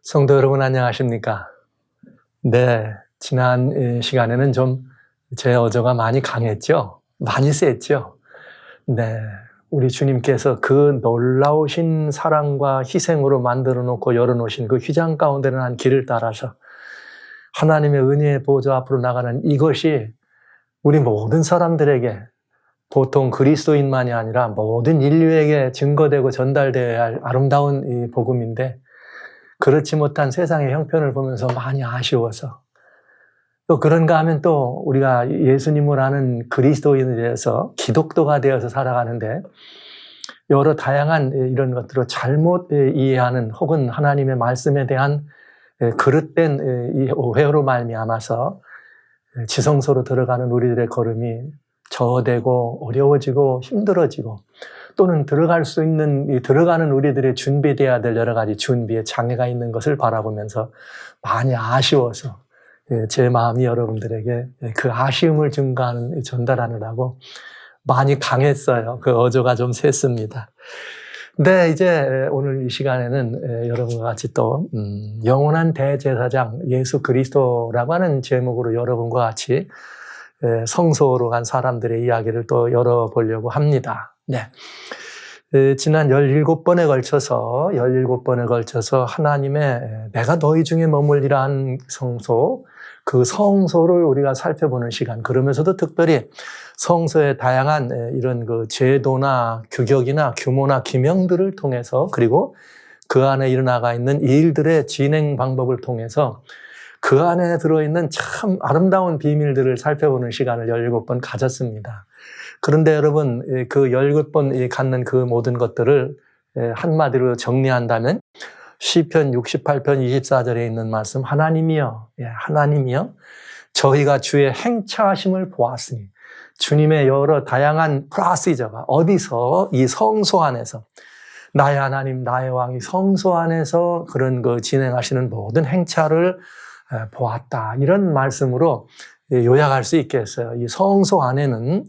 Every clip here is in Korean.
성도 여러분 안녕하십니까? 네, 지난 시간에는 좀 제 어조가 많이 강했죠? 많이 셌죠? 네, 우리 주님께서 그 놀라우신 사랑과 희생으로 만들어 놓고 열어놓으신 그 휘장 가운데는 한 길을 따라서 하나님의 은혜의 보좌 앞으로 나가는 이것이 우리 모든 사람들에게 보통 그리스도인만이 아니라 모든 인류에게 증거되고 전달되어야 할 아름다운 이 복음인데 그렇지 못한 세상의 형편을 보면서 많이 아쉬워서 또 그런가 하면 또 우리가 예수님을 아는 그리스도인에 대해서 기독도가 되어서 살아가는데 여러 다양한 이런 것들을 잘못 이해하는 혹은 하나님의 말씀에 대한 그릇된 이 오해로 말미암아서 지성소로 들어가는 우리들의 걸음이 저어되고 어려워지고 힘들어지고 또는 들어가는 우리들의 준비되어야 될 여러 가지 준비에 장애가 있는 것을 바라보면서 많이 아쉬워서 제 마음이 여러분들에게 그 아쉬움을 전달하느라고 많이 강했어요. 그 어조가 좀 셌습니다. 네, 이제 오늘 이 시간에는 여러분과 같이 또 영원한 대제사장 예수 그리스도라고 하는 제목으로 여러분과 같이 성소로 간 사람들의 이야기를 또 열어보려고 합니다. 네. 지난 17번에 걸쳐서 하나님의 내가 너희 중에 머물리라 한 성소, 그 성소를 우리가 살펴보는 시간, 그러면서도 특별히 성소의 다양한 이런 그 제도나 규격이나 규모나 기명들을 통해서 그리고 그 안에 일어나가 있는 일들의 진행 방법을 통해서 그 안에 들어있는 참 아름다운 비밀들을 살펴보는 시간을 17번 가졌습니다. 그런데 여러분, 그 17번 갖는 그 모든 것들을 한마디로 정리한다면 시편 68편 24절에 있는 말씀, 하나님이여 저희가 주의 행차하심을 보았으니 주님의 여러 다양한 프로시저가 어디서 이 성소 안에서 나의 하나님 나의 왕이 성소 안에서 그런 그 진행하시는 모든 행차를 보았다. 이런 말씀으로 요약할 수 있겠어요. 이 성소 안에는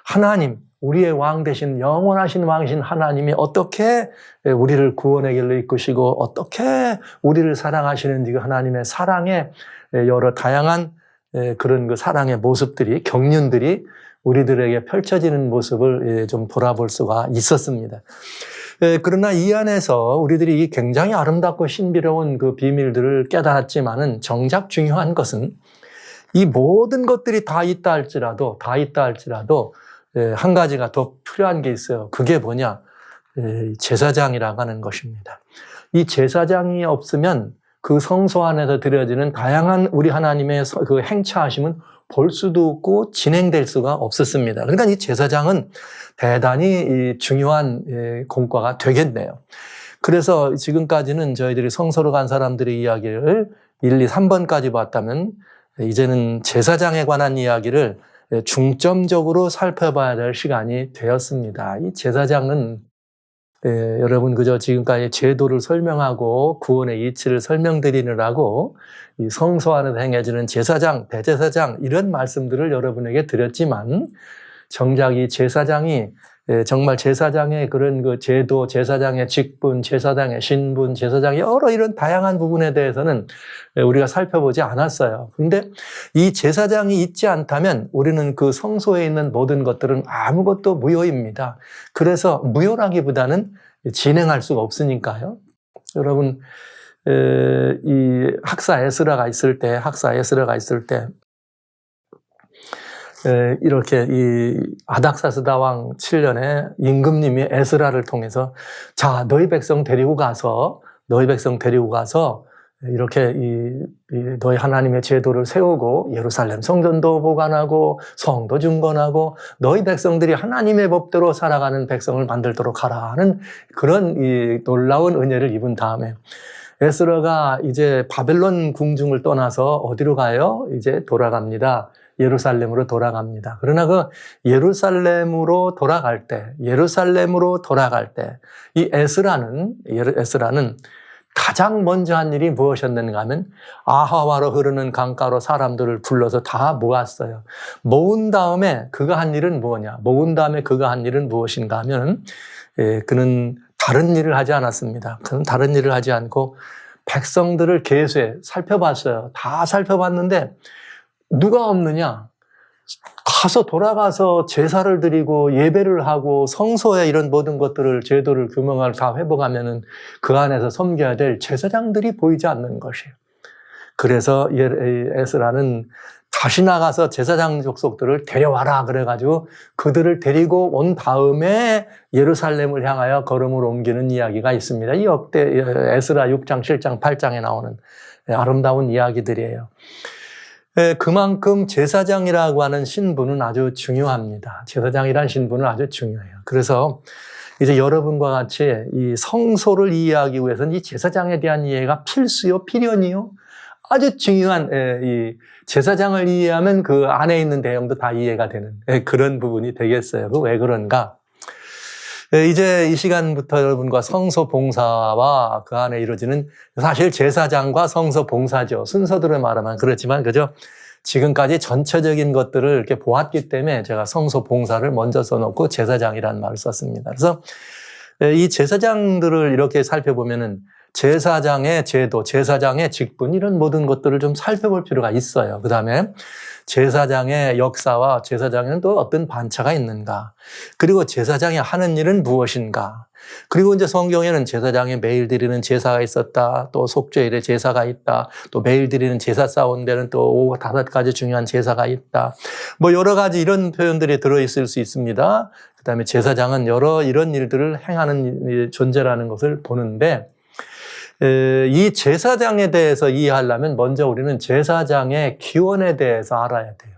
하나님, 우리의 왕 되신 영원하신 왕이신 하나님이 어떻게 우리를 구원의 길로 이끄시고 어떻게 우리를 사랑하시는지 그 하나님의 사랑의 여러 다양한 그런 그 사랑의 모습들이, 경륜들이 우리들에게 펼쳐지는 모습을 좀 돌아볼 수가 있었습니다. 그러나 이 안에서 우리들이 굉장히 아름답고 신비로운 그 비밀들을 깨달았지만은 정작 중요한 것은 이 모든 것들이 다 있다 할지라도 한 가지가 더 필요한 게 있어요. 그게 뭐냐? 제사장이라고 하는 것입니다. 이 제사장이 없으면 그 성소 안에서 드려지는 다양한 우리 하나님의 그 행차하심은 볼 수도 없고 진행될 수가 없었습니다. 그러니까 이 제사장은 대단히 중요한 공과가 되겠네요. 그래서 지금까지는 저희들이 성소로 간 사람들의 이야기를 1, 2, 3번까지 봤다면 이제는 제사장에 관한 이야기를 중점적으로 살펴봐야 될 시간이 되었습니다. 이 제사장은 여러분 그저 지금까지 제도를 설명하고 구원의 이치를 설명드리느라고 이 성소 안에서 행해지는 제사장, 대제사장 이런 말씀들을 여러분에게 드렸지만 정작 이 제사장이 정말 제사장의 그런 그 제도, 제사장의 직분, 제사장의 신분, 제사장의 여러 이런 다양한 부분에 대해서는 우리가 살펴보지 않았어요. 그런데 이 제사장이 있지 않다면 우리는 그 성소에 있는 모든 것들은 아무것도 무효입니다. 그래서 무효라기보다는 진행할 수가 없으니까요. 여러분, 이 학사 에스라가 있을 때 이렇게 이 아닥사스다 왕 7년에 임금님이 에스라를 통해서 자, 너희 백성 데리고 가서 이렇게 너희 하나님의 제도를 세우고 예루살렘 성전도 보관하고 성도 중건하고 너희 백성들이 하나님의 법대로 살아가는 백성을 만들도록 하라 하는 그런 이 놀라운 은혜를 입은 다음에 에스라가 이제 바벨론 궁중을 떠나서 어디로 가요? 이제 돌아갑니다. 예루살렘으로 돌아갑니다. 그러나 그 예루살렘으로 돌아갈 때 이 에스라는 가장 먼저 한 일이 무엇이었는가 하면 아하와로 흐르는 강가로 사람들을 불러서 다 모았어요. 모은 다음에 그가 한 일은 무엇인가 하면 그는 다른 일을 하지 않았습니다. 그는 다른 일을 하지 않고 백성들을 살펴봤어요. 다 살펴봤는데 누가 없느냐? 돌아가서 제사를 드리고 예배를 하고 성소에 이런 모든 것들을 제도를 규명을 다 회복하면은 그 안에서 섬겨야 될 제사장들이 보이지 않는 것이에요. 그래서 에스라는 다시 나가서 제사장 족속들을 데려와라 그래가지고 그들을 데리고 온 다음에 예루살렘을 향하여 걸음을 옮기는 이야기가 있습니다. 이 역대 에스라 6장, 7장, 8장에 나오는 아름다운 이야기들이에요. 그만큼 제사장이라고 하는 신분은 아주 중요합니다. 제사장이라는 신분은 아주 중요해요. 그래서 이제 여러분과 같이 이 성소를 이해하기 위해서는 이 제사장에 대한 이해가 필수요, 필연이요. 아주 중요한 이 제사장을 이해하면 그 안에 있는 내용도 다 이해가 되는 그런 부분이 되겠어요. 왜 그런가? 이제 이 시간부터 여러분과 성소 봉사와 그 안에 이루어지는 사실 제사장과 성소 봉사죠. 순서대로 말하면 그렇지만 그죠? 지금까지 전체적인 것들을 이렇게 보았기 때문에 제가 성소 봉사를 먼저 써놓고 제사장이라는 말을 썼습니다. 그래서 이 제사장들을 이렇게 살펴보면은 제사장의 제도, 제사장의 직분 이런 모든 것들을 좀 살펴볼 필요가 있어요. 그 다음에 제사장의 역사와 제사장에는 또 어떤 반차가 있는가? 그리고 제사장이 하는 일은 무엇인가? 그리고 이제 성경에는 제사장이 매일 드리는 제사가 있었다. 또 속죄일에 제사가 있다. 또 매일 드리는 제사 가운데는 또 5가지 중요한 제사가 있다. 뭐 여러 가지 이런 표현들이 들어있을 수 있습니다. 그 다음에 제사장은 여러 이런 일들을 행하는 존재라는 것을 보는데 이 제사장에 대해서 이해하려면 먼저 우리는 제사장의 기원에 대해서 알아야 돼요.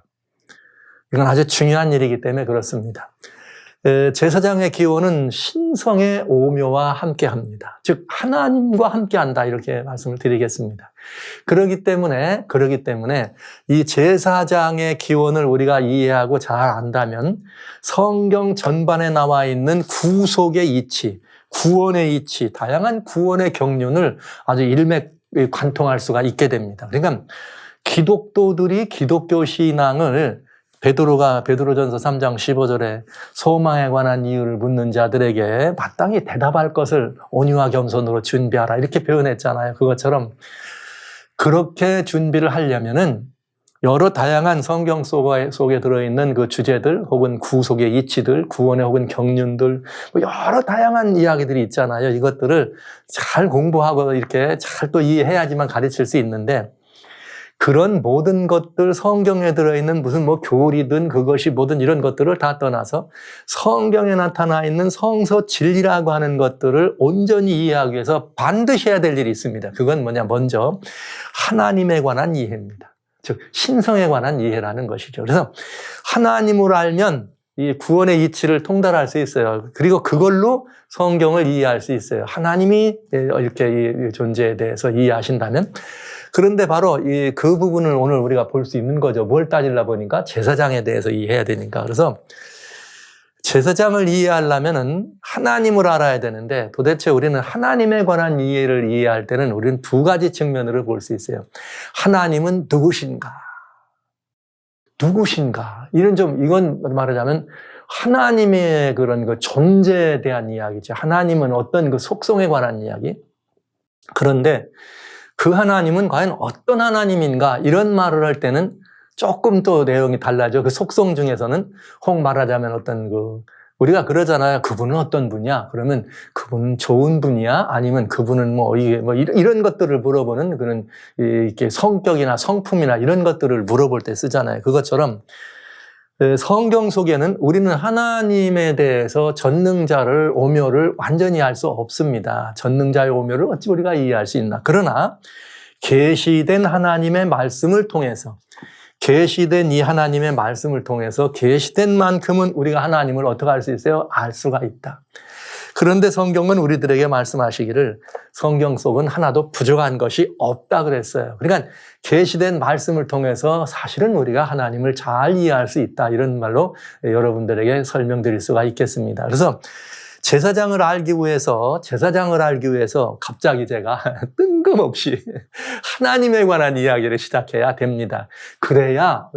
이건 아주 중요한 일이기 때문에 그렇습니다. 제사장의 기원은 신성의 오묘와 함께합니다. 즉 하나님과 함께한다 이렇게 말씀을 드리겠습니다. 그렇기 때문에 이 제사장의 기원을 우리가 이해하고 잘 안다면 성경 전반에 나와 있는 구속의 이치, 구원의 이치, 다양한 구원의 경륜을 아주 일맥관통할 수가 있게 됩니다. 그러니까 기독도들이 기독교 신앙을 베드로전서 3장 15절에 소망에 관한 이유를 묻는 자들에게 마땅히 대답할 것을 온유와 겸손으로 준비하라 이렇게 표현했잖아요. 그것처럼 그렇게 준비를 하려면은 여러 다양한 성경 속에 들어있는 그 주제들 혹은 구속의 이치들, 구원의 혹은 경륜들 여러 다양한 이야기들이 있잖아요. 이것들을 잘 공부하고 이렇게 잘 또 이해해야지만 가르칠 수 있는데 그런 모든 것들 성경에 들어있는 무슨 뭐 교리든 그것이 뭐든 이런 것들을 다 떠나서 성경에 나타나 있는 성서 진리라고 하는 것들을 온전히 이해하기 위해서 반드시 해야 될 일이 있습니다. 그건 뭐냐? 먼저 하나님에 관한 이해입니다. 즉 신성에 관한 이해라는 것이죠. 그래서 하나님을 알면 이 구원의 이치를 통달할 수 있어요. 그리고 그걸로 성경을 이해할 수 있어요. 하나님이 이렇게 이 존재에 대해서 이해하신다면 그런데 바로 그 부분을 오늘 우리가 볼 수 있는 거죠. 뭘 따지려 보니까 제사장에 대해서 이해해야 되니까. 그래서 제사장을 이해하려면은 하나님을 알아야 되는데 도대체 우리는 하나님에 관한 이해를 이해할 때는 우리는 2가지 측면으로 볼 수 있어요. 하나님은 누구신가? 이건 말하자면 하나님의 그런 그 존재에 대한 이야기죠. 하나님은 어떤 그 속성에 관한 이야기. 그런데 그 하나님은 과연 어떤 하나님인가? 이런 말을 할 때는 조금 또 내용이 달라져. 그 속성 중에서는 혹 말하자면 어떤 우리가 그러잖아요. 그분은 어떤 분이야? 그러면 그분은 좋은 분이야? 아니면 그분은 이런 것들을 물어보는 그런 이렇게 성격이나 성품이나 이런 것들을 물어볼 때 쓰잖아요. 그것처럼 성경 속에는 우리는 하나님에 대해서 전능자를 오묘를 완전히 알 수 없습니다. 전능자의 오묘를 어찌 우리가 이해할 수 있나? 그러나 계시된 하나님의 말씀을 통해서 계시된 이 하나님의 말씀을 통해서 계시된 만큼은 우리가 하나님을 어떻게 알 수 있어요? 알 수가 있다. 그런데 성경은 우리들에게 말씀하시기를 성경 속은 하나도 부족한 것이 없다 그랬어요. 그러니까 계시된 말씀을 통해서 사실은 우리가 하나님을 잘 이해할 수 있다. 이런 말로 여러분들에게 설명드릴 수가 있겠습니다. 그래서 제사장을 알기 위해서 갑자기 제가 뜬금없이 하나님에 관한 이야기를 시작해야 됩니다. 그래야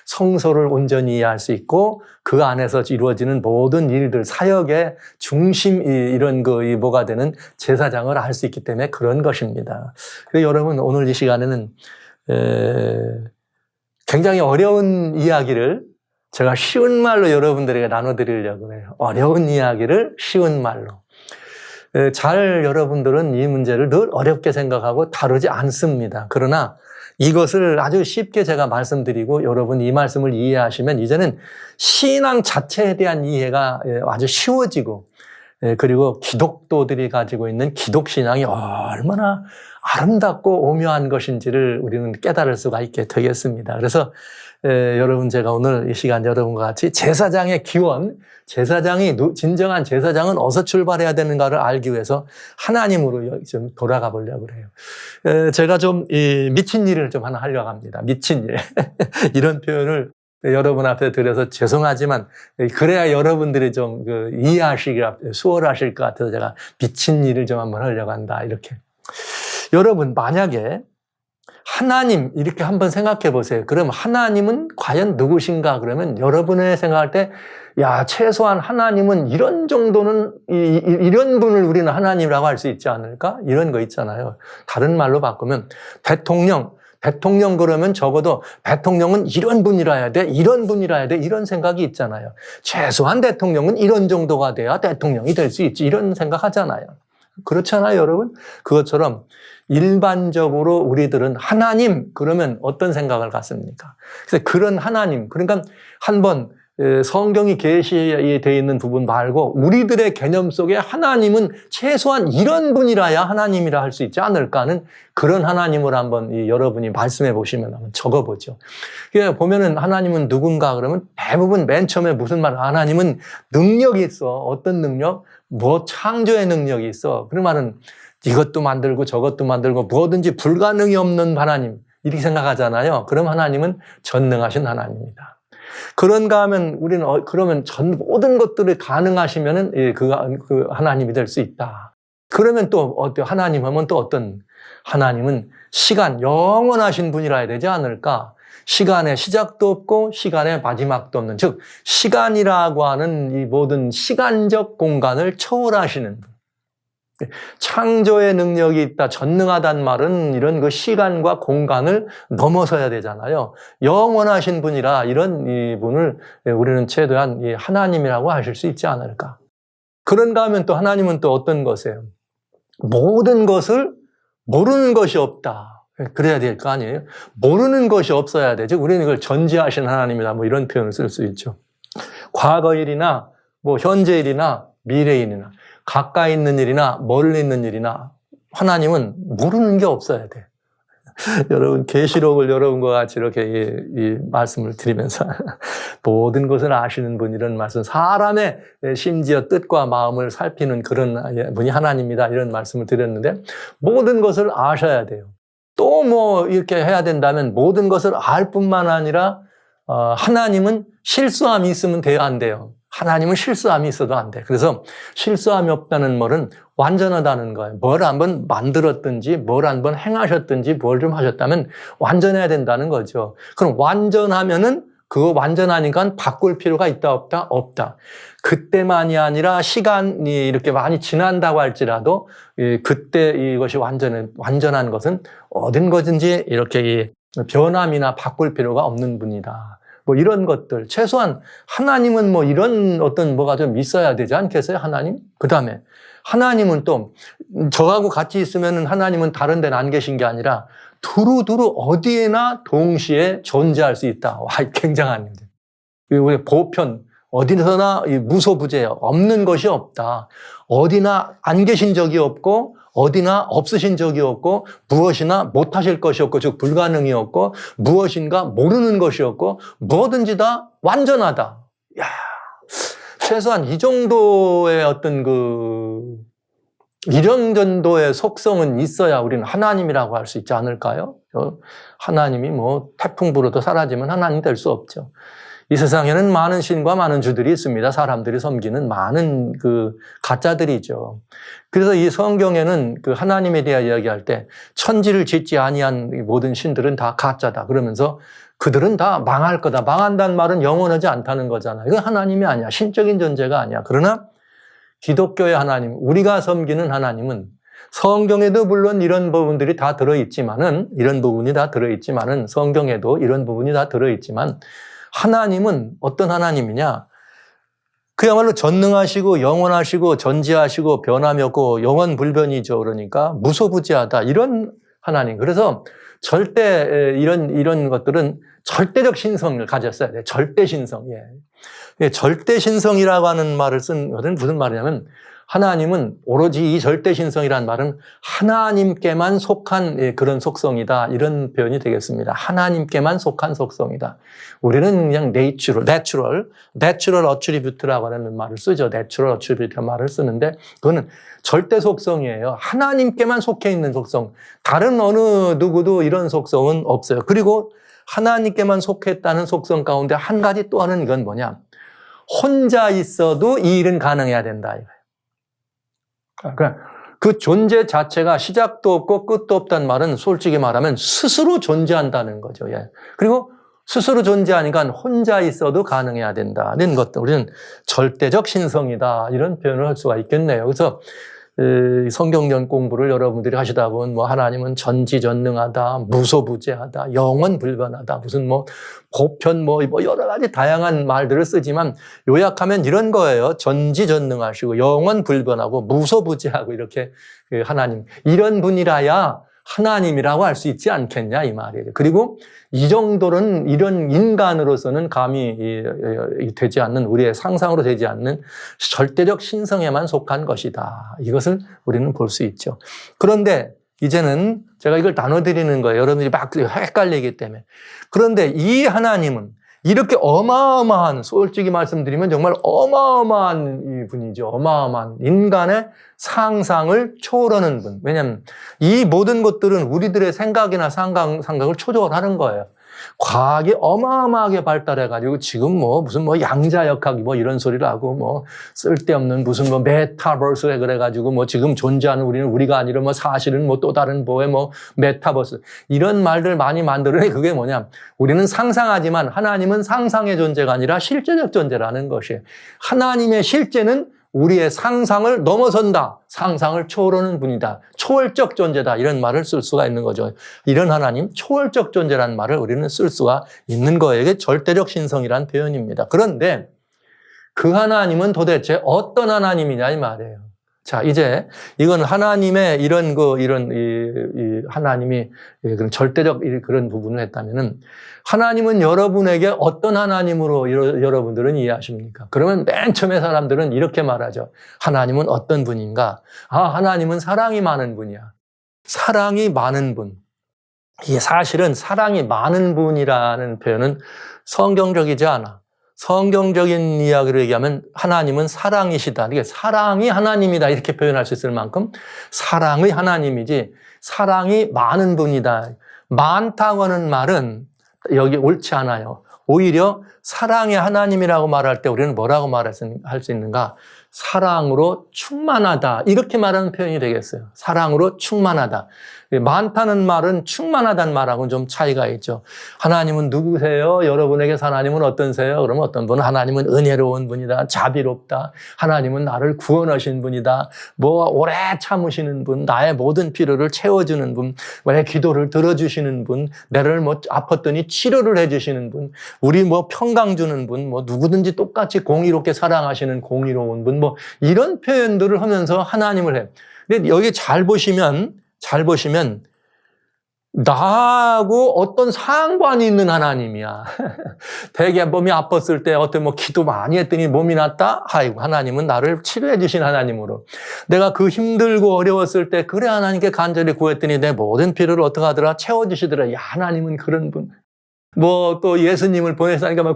성소를 온전히 이해할 수 있고 그 안에서 이루어지는 모든 일들, 사역의 중심, 이런 뭐가 되는 제사장을 알 수 있기 때문에 그런 것입니다. 그래서 여러분, 오늘 이 시간에는 굉장히 어려운 이야기를 제가 쉬운 말로 여러분들에게 나눠드리려고 해요. 어려운 이야기를 쉬운 말로. 여러분들은 이 문제를 늘 어렵게 생각하고 다루지 않습니다. 그러나 이것을 아주 쉽게 제가 말씀드리고 여러분 이 말씀을 이해하시면 이제는 신앙 자체에 대한 이해가 아주 쉬워지고, 그리고 기독도들이 가지고 있는 기독신앙이 얼마나 아름답고 오묘한 것인지를 우리는 깨달을 수가 있게 되겠습니다. 그래서 여러분, 제가 오늘 이 시간 여러분과 같이 제사장의 기원, 진정한 제사장은 어디서 출발해야 되는가를 알기 위해서 하나님으로 좀 돌아가 보려고 그래요. 제가 좀 미친 일을 좀 하나 하려고 합니다. 미친 일. 이런 표현을 여러분 앞에 드려서 죄송하지만, 그래야 여러분들이 좀 수월하실 것 같아서 제가 미친 일을 좀 한번 하려고 한다. 이렇게. 여러분, 만약에 하나님 이렇게 한번 생각해 보세요. 그럼 하나님은 과연 누구신가? 그러면 여러분의 생각할 때, 최소한 하나님은 이런 정도는, 이런 분을 우리는 하나님이라고 할 수 있지 않을까? 이런 거 있잖아요. 다른 말로 바꾸면 대통령 그러면 적어도 대통령은 이런 분이라야 돼, 이런 분이라야 돼, 이런 생각이 있잖아요. 최소한 대통령은 이런 정도가 돼야 대통령이 될 수 있지, 이런 생각 하잖아요. 그렇잖아요, 여러분? 그것처럼 일반적으로 우리들은 하나님 그러면 어떤 생각을 갖습니까? 그래서 그런 하나님, 그러니까 한번 성경이 계시되어 있는 부분 말고 우리들의 개념 속에 하나님은 최소한 이런 분이라야 하나님이라 할 수 있지 않을까 하는 그런 하나님을 한번 여러분이 말씀해 보시면 한번 적어보죠. 보면은 하나님은 누군가 그러면 대부분 맨 처음에 무슨 말, 하나님은 능력이 있어. 어떤 능력? 창조의 능력이 있어. 그런 말은 이것도 만들고 저것도 만들고 뭐든지 불가능이 없는 하나님, 이렇게 생각하잖아요. 그럼 하나님은 전능하신 하나님입니다. 그런가 하면 우리는 그러면 모든 것들이 가능하시면은 그 하나님이 될 수 있다. 그러면 또 하나님 하면 또 어떤, 하나님은 영원하신 분이라 해야 되지 않을까? 시간의 시작도 없고 시간의 마지막도 없는, 즉 시간이라고 하는 이 모든 시간적 공간을 초월하시는 분. 창조의 능력이 있다, 전능하단 말은 이런 시간과 공간을 넘어서야 되잖아요. 영원하신 분이라 이런 이 분을 우리는 최대한 하나님이라고 하실 수 있지 않을까. 그런가 하면 또 하나님은 또 어떤 것이에요? 모든 것을 모르는 것이 없다. 그래야 될 거 아니에요? 모르는 것이 없어야 되죠. 우리는 이걸 전지하신 하나님이다, 이런 표현을 쓸 수 있죠. 과거 일이나 현재 일이나 미래 일이나 가까이 있는 일이나 멀리 있는 일이나 하나님은 모르는 게 없어야 돼. 여러분, 계시록을 여러분과 같이 이렇게 이 말씀을 드리면서 모든 것을 아시는 분, 이런 말씀, 사람의 심지어 뜻과 마음을 살피는 그런 분이 하나님이다, 이런 말씀을 드렸는데, 모든 것을 아셔야 돼요. 또 이렇게 해야 된다면 모든 것을 알 뿐만 아니라 하나님은 실수함이 있으면 안 돼요. 하나님은 실수함이 있어도 안 돼. 그래서 실수함이 없다는 말은 완전하다는 거예요. 뭘 한번 만들었든지 뭘 한번 행하셨든지 뭘 좀 하셨다면 완전해야 된다는 거죠. 그럼 완전하면은 그거 완전하니까 바꿀 필요가 있다 없다? 없다. 그때만이 아니라 시간이 이렇게 많이 지난다고 할지라도 그때 이것이 완전한 것은 어떤 것인지 이렇게 변함이나 바꿀 필요가 없는 분이다. 이런 것들, 최소한 하나님은 이런 뭐가 좀 있어야 되지 않겠어요, 하나님? 그 다음에 하나님은 또 저하고 같이 있으면 하나님은 다른 데는 안 계신 게 아니라 두루두루 어디에나 동시에 존재할 수 있다. 와, 굉장한 문제. 우리 보편, 어디서나 무소부재예요. 없는 것이 없다. 어디나 안 계신 적이 없고 어디나 없으신 적이 없고 무엇이나 못하실 것이 없고, 즉 불가능이 없고 무엇인가 모르는 것이 없고 뭐든지 다 완전하다. 야, 최소한 이 정도의 이런 정도의 속성은 있어야 우리는 하나님이라고 할 수 있지 않을까요? 하나님이 태풍 불어도 사라지면 하나님 될 수 없죠. 이 세상에는 많은 신과 많은 주들이 있습니다. 사람들이 섬기는 많은 그 가짜들이죠. 그래서 이 성경에는 그 하나님에 대해 이야기할 때 천지를 짓지 아니한 모든 신들은 다 가짜다. 그러면서 그들은 다 망할 거다. 망한다는 말은 영원하지 않다는 거잖아요. 이건 하나님이 아니야. 신적인 존재가 아니야. 그러나 기독교의 하나님, 우리가 섬기는 하나님은 성경에도 물론 이런 부분들이 다 들어있지만은, 성경에도 이런 부분이 다 들어있지만, 하나님은 어떤 하나님이냐? 그야말로 전능하시고 영원하시고 전지하시고 변함이 없고 영원불변이죠. 그러니까 무소부지하다. 이런 하나님. 그래서 절대 이런 것들은 절대적 신성을 가졌어야 돼요. 절대 신성. 예. 절대 신성이라고 하는 말을 쓴 것은 무슨 말이냐면 하나님은 오로지 이 절대 신성이라는 말은 하나님께만 속한 그런 속성이다. 이런 표현이 되겠습니다. 하나님께만 속한 속성이다. 우리는 그냥 natural attribute라고 하는 말을 쓰죠. natural attribute라는 말을 쓰는데 그거는 절대 속성이에요. 하나님께만 속해 있는 속성. 다른 어느 누구도 이런 속성은 없어요. 그리고 하나님께만 속했다는 속성 가운데 한 가지 또 하는 이건 뭐냐? 혼자 있어도 이 일은 가능해야 된다. 그러니까 그 존재 자체가 시작도 없고 끝도 없다는 말은 솔직히 말하면 스스로 존재한다는 거죠. 예. 그리고 스스로 존재하니까 혼자 있어도 가능해야 된다는 것들. 우리는 절대적 신성이다. 이런 표현을 할 수가 있겠네요. 그래서 성경전 공부를 여러분들이 하시다 보면 뭐 하나님은 전지전능하다, 무소부재하다, 영원불변하다, 무슨 뭐 보편 뭐 여러 가지 다양한 말들을 쓰지만 요약하면 이런 거예요. 전지전능하시고 영원불변하고 무소부재하고 이렇게 하나님 이런 분이라야 하나님이라고 할 수 있지 않겠냐 이 말이에요. 그리고 이 정도는 이런 인간으로서는 감히 되지 않는 우리의 상상으로 되지 않는 절대적 신성에만 속한 것이다. 이것을 우리는 볼 수 있죠. 그런데 이제는 제가 이걸 나눠드리는 거예요. 여러분들이 막 헷갈리기 때문에. 그런데 이 하나님은 이렇게 어마어마한, 솔직히 말씀드리면 정말 어마어마한 분이죠. 어마어마한 인간의 상상을 초월하는 분. 왜냐하면 이 모든 것들은 우리들의 생각이나 상각을 초월하는 거예요. 과학이 어마어마하게 발달해가지고 지금 무슨 양자역학 이런 소리를 하고 쓸데없는 무슨 메타버스에 그래가지고 지금 존재하는 우리는 우리가 아니라 사실은 또 다른 메타버스 이런 말들 많이 만들어내. 그게 뭐냐? 우리는 상상하지만 하나님은 상상의 존재가 아니라 실제적 존재라는 것이에요. 하나님의 실제는 우리의 상상을 넘어선다. 상상을 초월하는 분이다. 초월적 존재다. 이런 말을 쓸 수가 있는 거죠. 이런 하나님, 초월적 존재라는 말을 우리는 쓸 수가 있는 거예요. 이게 절대적 신성이라는 표현입니다. 그런데 그 하나님은 도대체 어떤 하나님이냐 이 말이에요. 자, 이제 이건 하나님의 하나님이 그런 절대적 그런 부분을 했다면은 하나님은 여러분에게 어떤 하나님으로 여러분들은 이해하십니까? 그러면 맨 처음에 사람들은 이렇게 말하죠. 하나님은 어떤 분인가? 하나님은 사랑이 많은 분이야. 사랑이 많은 분. 이게 사실은 사랑이 많은 분이라는 표현은 성경적이지 않아. 성경적인 이야기로 얘기하면 하나님은 사랑이시다. 이게 사랑이 하나님이다. 이렇게 표현할 수 있을 만큼 사랑의 하나님이지 사랑이 많은 분이다. 많다고 하는 말은 여기 옳지 않아요. 오히려 사랑의 하나님이라고 말할 때 우리는 뭐라고 할 수 있는가? 사랑으로 충만하다. 이렇게 말하는 표현이 되겠어요. 사랑으로 충만하다. 많다는 말은 충만하다는 말하고는 좀 차이가 있죠. 하나님은 누구세요? 여러분에게 하나님은 어떤세요? 그러면 어떤 분은 하나님은 은혜로운 분이다. 자비롭다. 하나님은 나를 구원하신 분이다. 오래 참으시는 분. 나의 모든 필요를 채워주는 분. 내 기도를 들어주시는 분. 나를 아팠더니 치료를 해주시는 분. 우리 평강 주는 분. 누구든지 똑같이 공의롭게 사랑하시는 공의로운 분. 이런 표현들을 하면서 하나님을 해. 근데 여기 잘 보시면 나하고 어떤 상관이 있는 하나님이야. 대개 몸이 아팠을 때 기도 많이 했더니 몸이 낫다? 아이고, 하나님은 나를 치료해 주신 하나님으로. 내가 그 힘들고 어려웠을 때 그래 하나님께 간절히 구했더니 내 모든 필요를 어떻게 하더라? 채워주시더라. 야, 하나님은 그런 분. 또 예수님을 보내사니까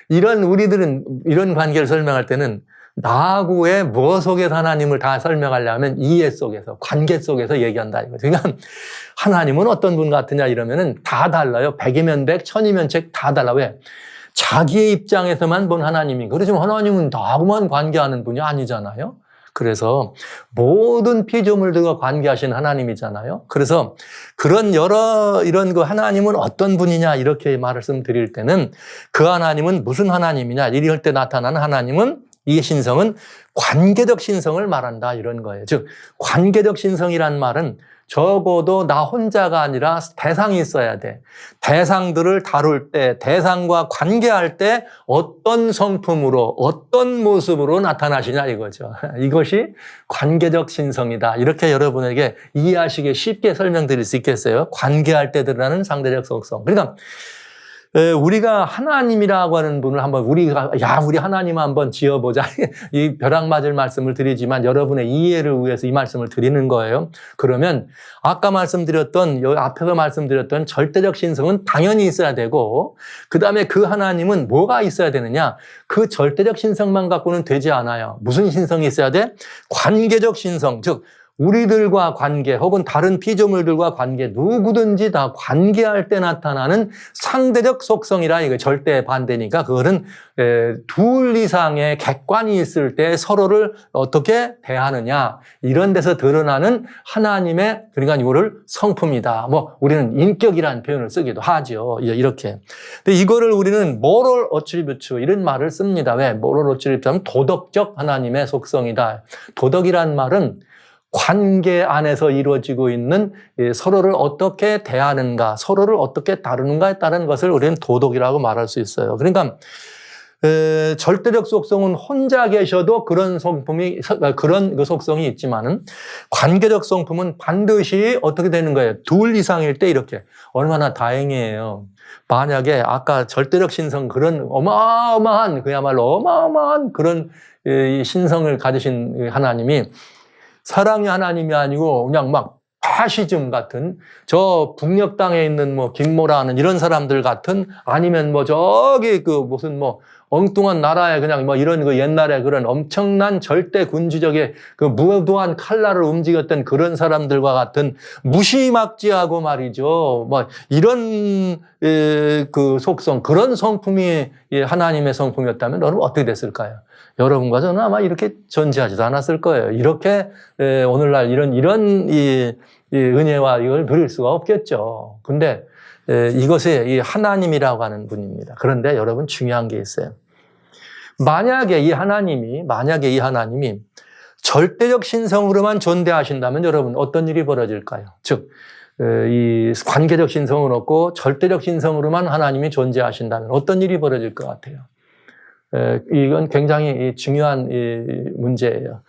우리들은 이런 관계를 설명할 때는 나하고의 무엇 속에서 하나님을 다 설명하려면 이해 속에서, 관계 속에서 얘기한다 이거죠. 그러니까 하나님은 어떤 분 같으냐 이러면은 다 달라요. 100이면 100, 1000이면 1000 다 달라. 왜? 자기의 입장에서만 본 하나님인 거예요. 그렇지만 하나님은 나하고만 관계하는 분이 아니잖아요. 그래서 모든 피조물들과 관계하신 하나님이잖아요. 그래서 그런 이런 그 하나님은 어떤 분이냐 이렇게 말씀드릴 때는 그 하나님은 무슨 하나님이냐 이럴 때 나타나는 하나님은 이 신성은 관계적 신성을 말한다 이런 거예요. 즉 관계적 신성이란 말은 적어도 나 혼자가 아니라 대상이 있어야 돼. 대상들을 다룰 때, 대상과 관계할 때 어떤 성품으로, 어떤 모습으로 나타나시냐 이거죠. 이것이 관계적 신성이다. 이렇게 여러분에게 이해하시기 쉽게 설명드릴 수 있겠어요. 관계할 때 드러나는 상대적 속성. 그러니까 우리가 하나님이라고 하는 분을 한번 우리 하나님 한번 지어보자. 이 벼락 맞을 말씀을 드리지만 여러분의 이해를 위해서 이 말씀을 드리는 거예요. 그러면 아까 말씀드렸던 앞에서 말씀드렸던 절대적 신성은 당연히 있어야 되고 그다음에 그 하나님은 뭐가 있어야 되느냐? 그 절대적 신성만 갖고는 되지 않아요. 무슨 신성이 있어야 돼? 관계적 신성. 즉 우리들과 관계 혹은 다른 피조물들과 관계 누구든지 다 관계할 때 나타나는 상대적 속성이라 이거 절대 반대니까 그거는 둘 이상의 객관이 있을 때 서로를 어떻게 대하느냐 이런 데서 드러나는 하나님의 그러니까 이거를 성품이다. 뭐 우리는 인격이라는 표현을 쓰기도 하죠. 이렇게. 근데 이거를 우리는 moral attribute 이런 말을 씁니다. 왜? moral attribute 하면 도덕적 하나님의 속성이다. 도덕이란 말은 관계 안에서 이루어지고 있는 서로를 어떻게 대하는가, 서로를 어떻게 다루는가에 따른 것을 우리는 도덕이라고 말할 수 있어요. 그러니까 절대적 속성은 혼자 계셔도 그런 성품이 그런 그 속성이 있지만은 관계적 성품은 반드시 어떻게 되는 거예요? 둘 이상일 때 이렇게 얼마나 다행이에요. 만약에 아까 절대적 신성 그런 어마어마한 그야말로 어마어마한 그런 신성을 가지신 하나님이 사랑의 하나님이 아니고 그냥 막 파시즘 같은 저 북녘 땅에 있는 뭐 김모라는 이런 사람들 같은 아니면 뭐 저기 그 무슨 뭐 엉뚱한 나라에 그냥 뭐 이런 그 옛날에 그런 엄청난 절대 군주적의 그 무도한 칼날을 움직였던 그런 사람들과 같은 무시막지하고 말이죠. 뭐 이런 그 속성 그런 성품이 하나님의 성품이었다면 여러분 어떻게 됐을까요? 여러분과 저는 아마 이렇게 존재하지도 않았을 거예요. 이렇게 오늘날 이런 이 은혜와 이걸 누릴 수가 없겠죠. 근데 이것이 이 하나님이라고 하는 분입니다. 그런데 여러분 중요한 게 있어요. 만약에 이 하나님이 절대적 신성으로만 존재하신다면 여러분 어떤 일이 벌어질까요? 즉, 이 관계적 신성은 없고 절대적 신성으로만 하나님이 존재하신다면 어떤 일이 벌어질 것 같아요? 이건 굉장히 중요한 문제예요.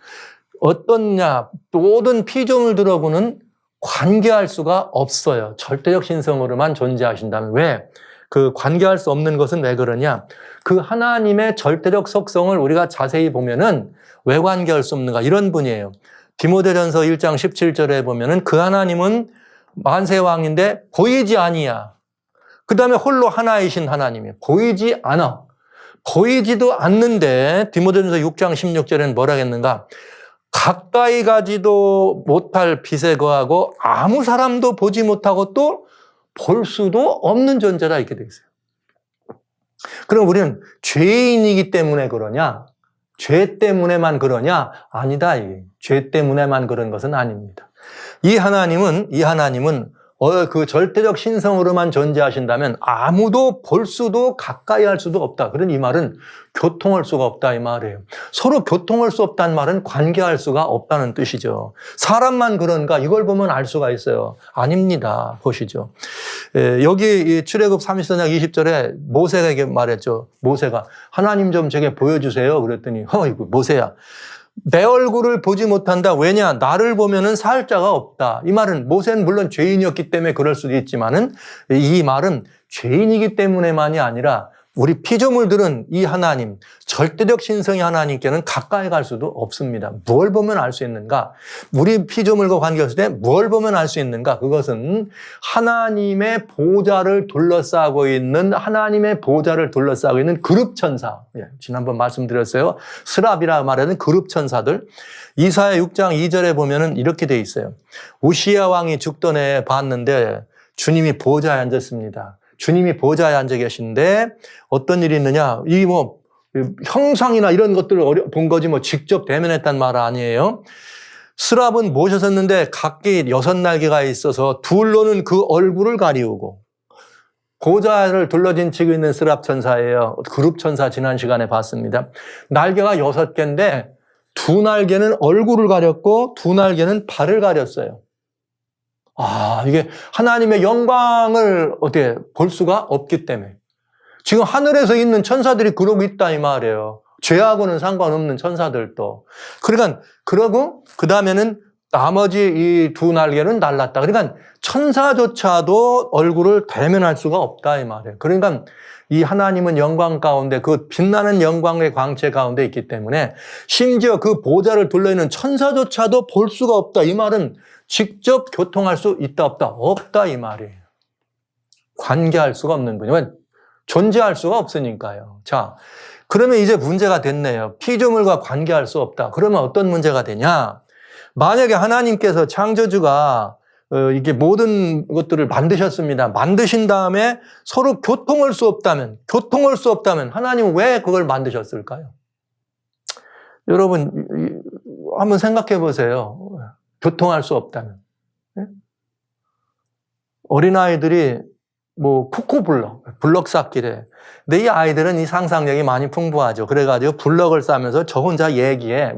모든 피조물들하고는 관계할 수가 없어요. 절대적 신성으로만 존재하신다면. 왜? 그 관계할 수 없는 것은 왜 그러냐? 그 하나님의 절대적 속성을 우리가 자세히 보면은 왜 관계할 수 없는가? 이런 분이에요. 디모데전서 1장 17절에 보면은 그 하나님은 만세왕인데 보이지 아니야. 그 다음에 홀로 하나이신 하나님이에요. 보이지 않아. 보이지도 않는데 디모데전서 6장 16절에는 뭐라 했는가? 가까이 가지도 못할 빛에 거하고 아무 사람도 보지 못하고 또 볼 수도 없는 존재다 이렇게 되어 있어요. 그럼 우리는 죄인이기 때문에 그러냐? 죄 때문에만 그러냐? 아니다. 이게. 죄 때문에만 그런 것은 아닙니다. 이 하나님은 그 절대적 신성으로만 존재하신다면 아무도 볼 수도 가까이 할 수도 없다. 그런 이 말은 교통할 수가 없다 이 말이에요. 서로 교통할 수 없다는 말은 관계할 수가 없다는 뜻이죠. 사람만 그런가 이걸 보면 알 수가 있어요. 아닙니다. 보시죠. 여기 출애굽 34장 20절에 모세에게 말했죠. 모세가 하나님 좀 제게 보여주세요. 그랬더니 이거 모세야. 내 얼굴을 보지 못한다. 왜냐? 나를 보면은 살 자가 없다. 이 말은 모세는 물론 죄인이었기 때문에 그럴 수도 있지만은 이 말은 죄인이기 때문에만이 아니라 우리 피조물들은 이 하나님, 절대적 신성의 하나님께는 가까이 갈 수도 없습니다. 뭘 보면 알 수 있는가? 우리 피조물과 관계했을 때 뭘 보면 알 수 있는가? 그것은 하나님의 보좌를 둘러싸고 있는 그룹천사. 지난번 말씀드렸어요. 스랍이라 말하는 그룹천사들. 이사야 6장 2절에 보면은 이렇게 돼 있어요. 우시야 왕이 죽던 해에 봤는데 주님이 보좌에 앉았습니다. 주님이 보좌에 앉아 계신데 어떤 일이 있느냐? 이 형상이나 이런 것들을 본 거지 직접 대면했단 말 아니에요. 스랍은 모셔섰는데 각기 6날개가 있어서 둘로는 그 얼굴을 가리우고, 보좌를 둘러진 치고 있는 스랍 천사예요. 그룹 천사 지난 시간에 봤습니다. 날개가 6개인데 2날개는 얼굴을 가렸고 2날개는 발을 가렸어요. 이게 하나님의 영광을 어떻게 볼 수가 없기 때문에. 지금 하늘에서 있는 천사들이 그러고 있다 이 말이에요. 죄하고는 상관없는 천사들도. 그러니까 그러고 그 다음에는 나머지 이 2날개는 날랐다. 그러니까 천사조차도 얼굴을 대면할 수가 없다 이 말이에요. 그러니까 이 하나님은 영광 가운데, 그 빛나는 영광의 광채 가운데 있기 때문에 심지어 그 보좌를 둘러있는 천사조차도 볼 수가 없다. 이 말은 직접 교통할 수 있다 없다? 없다 이 말이에요. 관계할 수가 없는 분이. 왜? 존재할 수가 없으니까요. 자, 그러면 이제 문제가 됐네요. 피조물과 관계할 수 없다. 그러면 어떤 문제가 되냐? 만약에 하나님께서 창조주가 이게 모든 것들을 만드셨습니다. 만드신 다음에 서로 교통할 수 없다면 하나님은 왜 그걸 만드셨을까요? 여러분 한번 생각해 보세요. 교통할 수 없다면. 어린아이들이 블럭 쌓기래. 근데 이 아이들은 이 상상력이 많이 풍부하죠. 그래가지고 블럭을 쌓으면서 저 혼자 얘기해.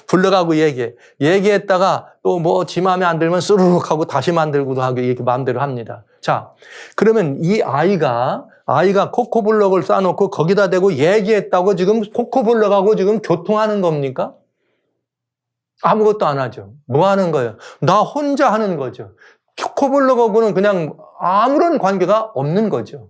블럭하고 얘기해. 얘기했다가 또 지 마음에 안 들면 쓰르륵 하고 다시 만들고도 하고 이렇게 마음대로 합니다. 자, 그러면 이 아이가 코코블럭을 쌓아놓고 거기다 대고 얘기했다고 지금 코코블럭하고 지금 교통하는 겁니까? 아무것도 안 하죠. 뭐 하는 거예요? 나 혼자 하는 거죠. 코코블럭하고는 그냥 아무런 관계가 없는 거죠.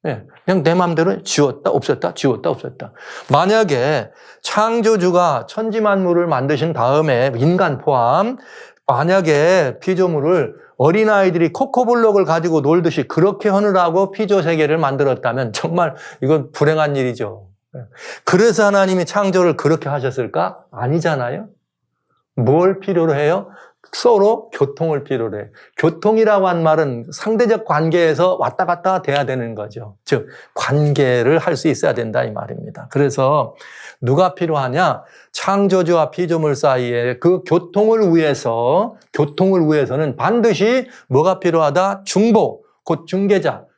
그냥 내 마음대로 지웠다, 없었다, 지웠다, 없었다. 만약에 창조주가 천지만물을 만드신 다음에 인간 포함, 만약에 피조물을 어린아이들이 코코블럭을 가지고 놀듯이 그렇게 하느라고 피조 세계를 만들었다면 정말 이건 불행한 일이죠. 그래서 하나님이 창조를 그렇게 하셨을까? 아니잖아요. 뭘 필요로 해요? 서로 교통을 필요로 해요. 교통이라고 한 말은 상대적 관계에서 왔다 갔다 돼야 되는 거죠. 즉 관계를 할 수 있어야 된다 이 말입니다. 그래서 누가 필요하냐? 창조주와 피조물 사이에 그 교통을 위해서는 반드시 뭐가 필요하다? 중보, 곧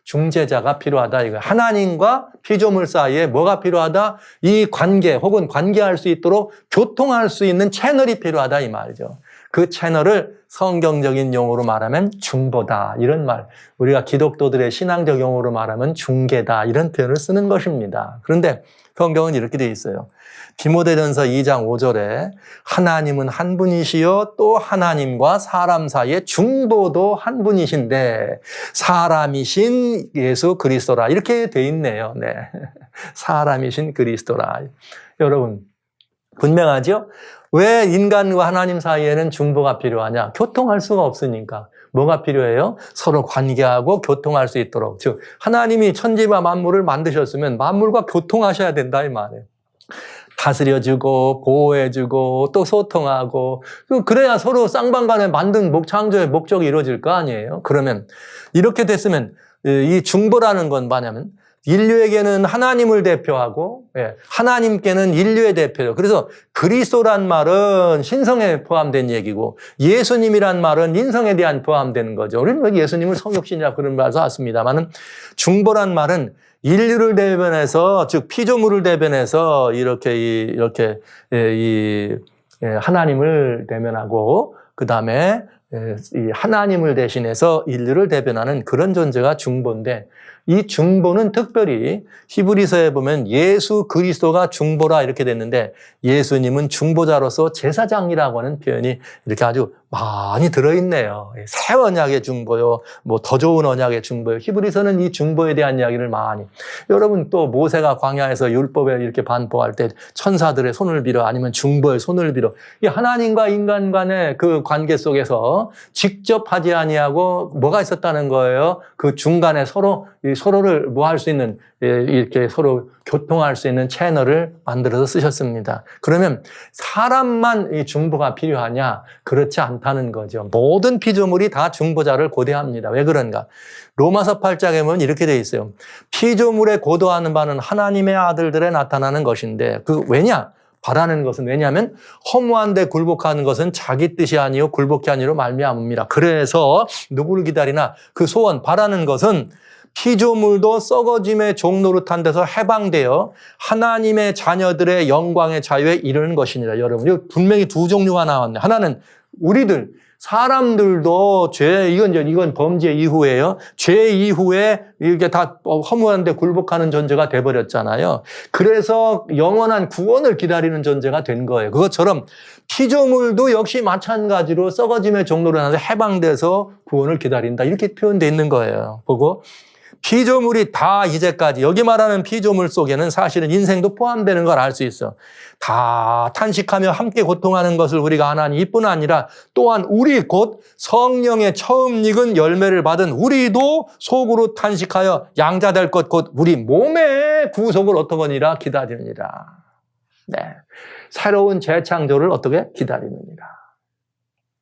중재자가 필요하다 이거. 하나님과 피조물 사이에 뭐가 필요하다? 이 관계 혹은 관계할 수 있도록 교통할 수 있는 채널이 필요하다 이 말이죠. 그 채널을 성경적인 용어로 말하면 중보다 이런 말, 우리가 기독교들의 신앙적 용어로 말하면 중개다 이런 표현을 쓰는 것입니다. 그런데 성경은 이렇게 되어 있어요. 디모데전서 2장 5절에 하나님은 한 분이시요 또 하나님과 사람 사이의 중보도 한 분이신데 사람이신 예수 그리스도라 이렇게 돼 있네요. 네, 사람이신 그리스도라. 여러분 분명하죠? 왜 인간과 하나님 사이에는 중보가 필요하냐? 교통할 수가 없으니까. 뭐가 필요해요? 서로 관계하고 교통할 수 있도록. 즉 하나님이 천지와 만물을 만드셨으면 만물과 교통하셔야 된다 이 말이에요. 다스려주고 보호해주고 또 소통하고 그래야 서로 쌍방간에 만든 창조의 목적이 이루어질 거 아니에요. 그러면 이렇게 됐으면 이 중보라는 건 뭐냐면 인류에게는 하나님을 대표하고 하나님께는 인류의 대표예요. 그래서 그리스도란 말은 신성에 포함된 얘기고 예수님이란 말은 인성에 대한 포함되는 거죠. 우리는 예수님을 성육신이라 그런 말을 썼습니다만은 중보란 말은 인류를 대변해서 즉 피조물을 대변해서 이렇게 하나님을 대면하고 그 다음에 이 하나님을 대신해서 인류를 대변하는 그런 존재가 중보인데 이 중보는 특별히 히브리서에 보면 예수 그리스도가 중보라 이렇게 됐는데 예수님은 중보자로서 제사장이라고 하는 표현이 이렇게 아주 많이 들어있네요. 새 언약의 중보요, 더 좋은 언약의 중보요. 히브리서는 이 중보에 대한 이야기를 많이. 여러분 또 모세가 광야에서 율법에 이렇게 반포할 때 천사들의 손을 빌어 아니면 중보의 손을 빌어 이 하나님과 인간 간의 그 관계 속에서 직접 하지 아니하고 뭐가 있었다는 거예요? 그 중간에 서로를 뭐 할 수 있는 이렇게 서로 교통할 수 있는 채널을 만들어서 쓰셨습니다. 그러면 사람만 이 중보가 필요하냐? 그렇지 않다. 않다는 거죠. 모든 피조물이 다 중보자를 고대합니다. 왜 그런가? 로마서 8장에 보면 이렇게 되어 있어요. 피조물에 고도하는 바는 하나님의 아들들에 나타나는 것인데 왜냐? 바라는 것은 왜냐하면 허무한 데 굴복하는 것은 자기 뜻이 아니요 굴복이 아니로 말미암습니다. 그래서 누구를 기다리나 그 소원 바라는 것은 피조물도 썩어짐의 종노릇한 데서 해방되어 하나님의 자녀들의 영광의 자유에 이르는 것이니라. 여러분, 분명히 두 종류가 나왔네. 하나는 우리들, 사람들도 이건 범죄 이후에요. 죄 이후에 이게 다 허무한데 굴복하는 존재가 돼버렸잖아요. 그래서 영원한 구원을 기다리는 존재가 된 거예요. 그것처럼 피조물도 역시 마찬가지로 썩어짐의 종로를 하는데 해방돼서 구원을 기다린다. 이렇게 표현되어 있는 거예요. 보고 피조물이 다 이제까지 여기 말하는 피조물 속에는 사실은 인생도 포함되는 걸 알 수 있어. 다 탄식하며 함께 고통하는 것을 우리가 아나니 이뿐 아니라 또한 우리 곧 성령의 처음 익은 열매를 받은 우리도 속으로 탄식하여 양자될 것 곧 우리 몸의 구속을 어떠거니라 기다리느니라. 네, 새로운 재창조를 어떻게 기다리느니라.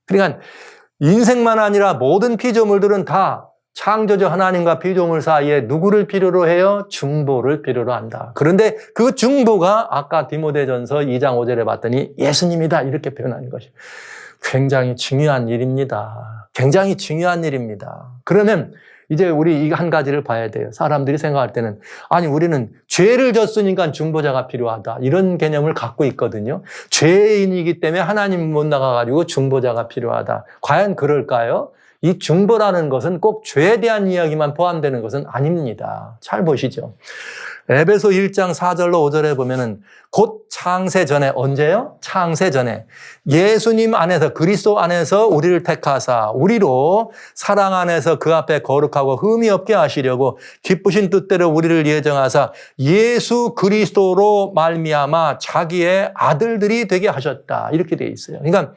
그러니까 인생만 아니라 모든 피조물들은 다 창조주 하나님과 피조물 사이에 누구를 필요로 해요? 중보를 필요로 한다. 그런데 그 중보가 아까 디모데전서 2장 5절에 봤더니 예수님이다 이렇게 표현하는 것이 굉장히 중요한 일입니다. 굉장히 중요한 일입니다. 그러면 이제 우리 이 한 가지를 봐야 돼요. 사람들이 생각할 때는 아니 우리는 죄를 졌으니까 중보자가 필요하다 이런 개념을 갖고 있거든요. 죄인이기 때문에 하나님 못 나가가지고 중보자가 필요하다. 과연 그럴까요? 이 중보라는 것은 꼭 죄에 대한 이야기만 포함되는 것은 아닙니다. 잘 보시죠. 에베소 1장 4절로 5절에 보면은 곧 창세 전에 언제요? 창세 전에 예수님 안에서 그리스도 안에서 우리를 택하사 우리로 사랑 안에서 그 앞에 거룩하고 흠이 없게 하시려고 기쁘신 뜻대로 우리를 예정하사 예수 그리스도로 말미암아 자기의 아들들이 되게 하셨다. 이렇게 되어 있어요. 그러니까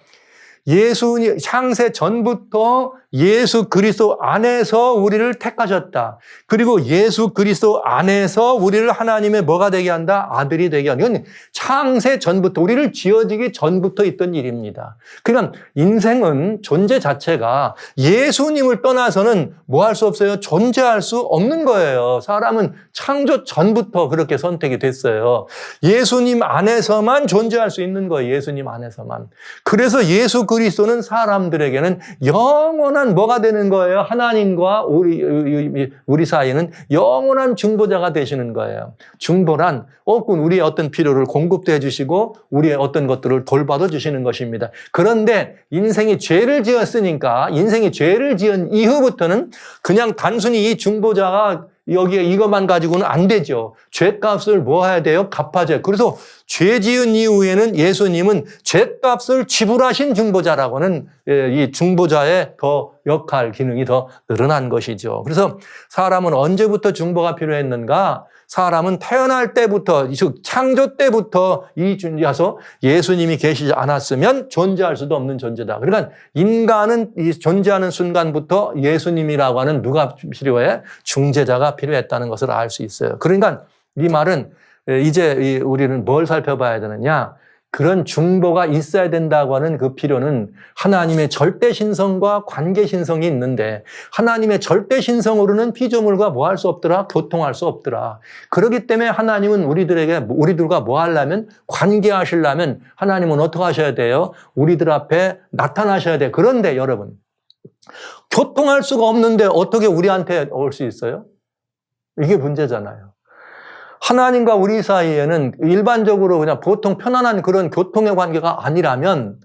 예수님 창세 전부터 예수 그리스도 안에서 우리를 택하셨다. 그리고 예수 그리스도 안에서 우리를 하나님의 뭐가 되게 한다? 아들이 되게 한다. 이건 창세 전부터 우리를 지어지기 전부터 있던 일입니다. 그러니까 인생은 존재 자체가 예수님을 떠나서는 뭐 할 수 없어요? 존재할 수 없는 거예요. 사람은 창조 전부터 그렇게 선택이 됐어요. 예수님 안에서만 존재할 수 있는 거예요. 예수님 안에서만. 그래서 예수 그리스도는 사람들에게는 영원한 뭐가 되는 거예요? 하나님과 우리 사이에는 영원한 중보자가 되시는 거예요. 중보란 우리의 어떤 필요를 공급도 해주시고 우리의 어떤 것들을 돌봐도 주시는 것입니다. 그런데 인생이 죄를 지었으니까 인생이 죄를 지은 이후부터는 그냥 단순히 이 중보자가 여기에 이것만 가지고는 안 되죠. 죄값을 뭐 해야 돼요? 갚아줘요. 그래서 죄 지은 이후에는 예수님은 죄값을 지불하신 중보자라고는 이 중보자의 더 역할, 기능이 더 늘어난 것이죠. 그래서 사람은 언제부터 중보가 필요했는가? 사람은 태어날 때부터, 즉 창조 때부터 와서 예수님이 계시지 않았으면 존재할 수도 없는 존재다. 그러니까 인간은 이 존재하는 순간부터 예수님이라고 하는 누가 필요해? 중재자가 필요했다는 것을 알 수 있어요. 그러니까 이 말은 이제 우리는 뭘 살펴봐야 되느냐? 그런 중보가 있어야 된다고 하는 그 필요는 하나님의 절대 신성과 관계 신성이 있는데 하나님의 절대 신성으로는 피조물과 뭐 할 수 없더라? 교통할 수 없더라. 그렇기 때문에 하나님은 우리들과 뭐 하려면 관계하시려면 하나님은 어떻게 하셔야 돼요? 우리들 앞에 나타나셔야 돼요. 그런데 여러분 교통할 수가 없는데 어떻게 우리한테 올 수 있어요? 이게 문제잖아요. 하나님과 우리 사이에는 일반적으로 그냥 보통 편안한 그런 교통의 관계가 아니라면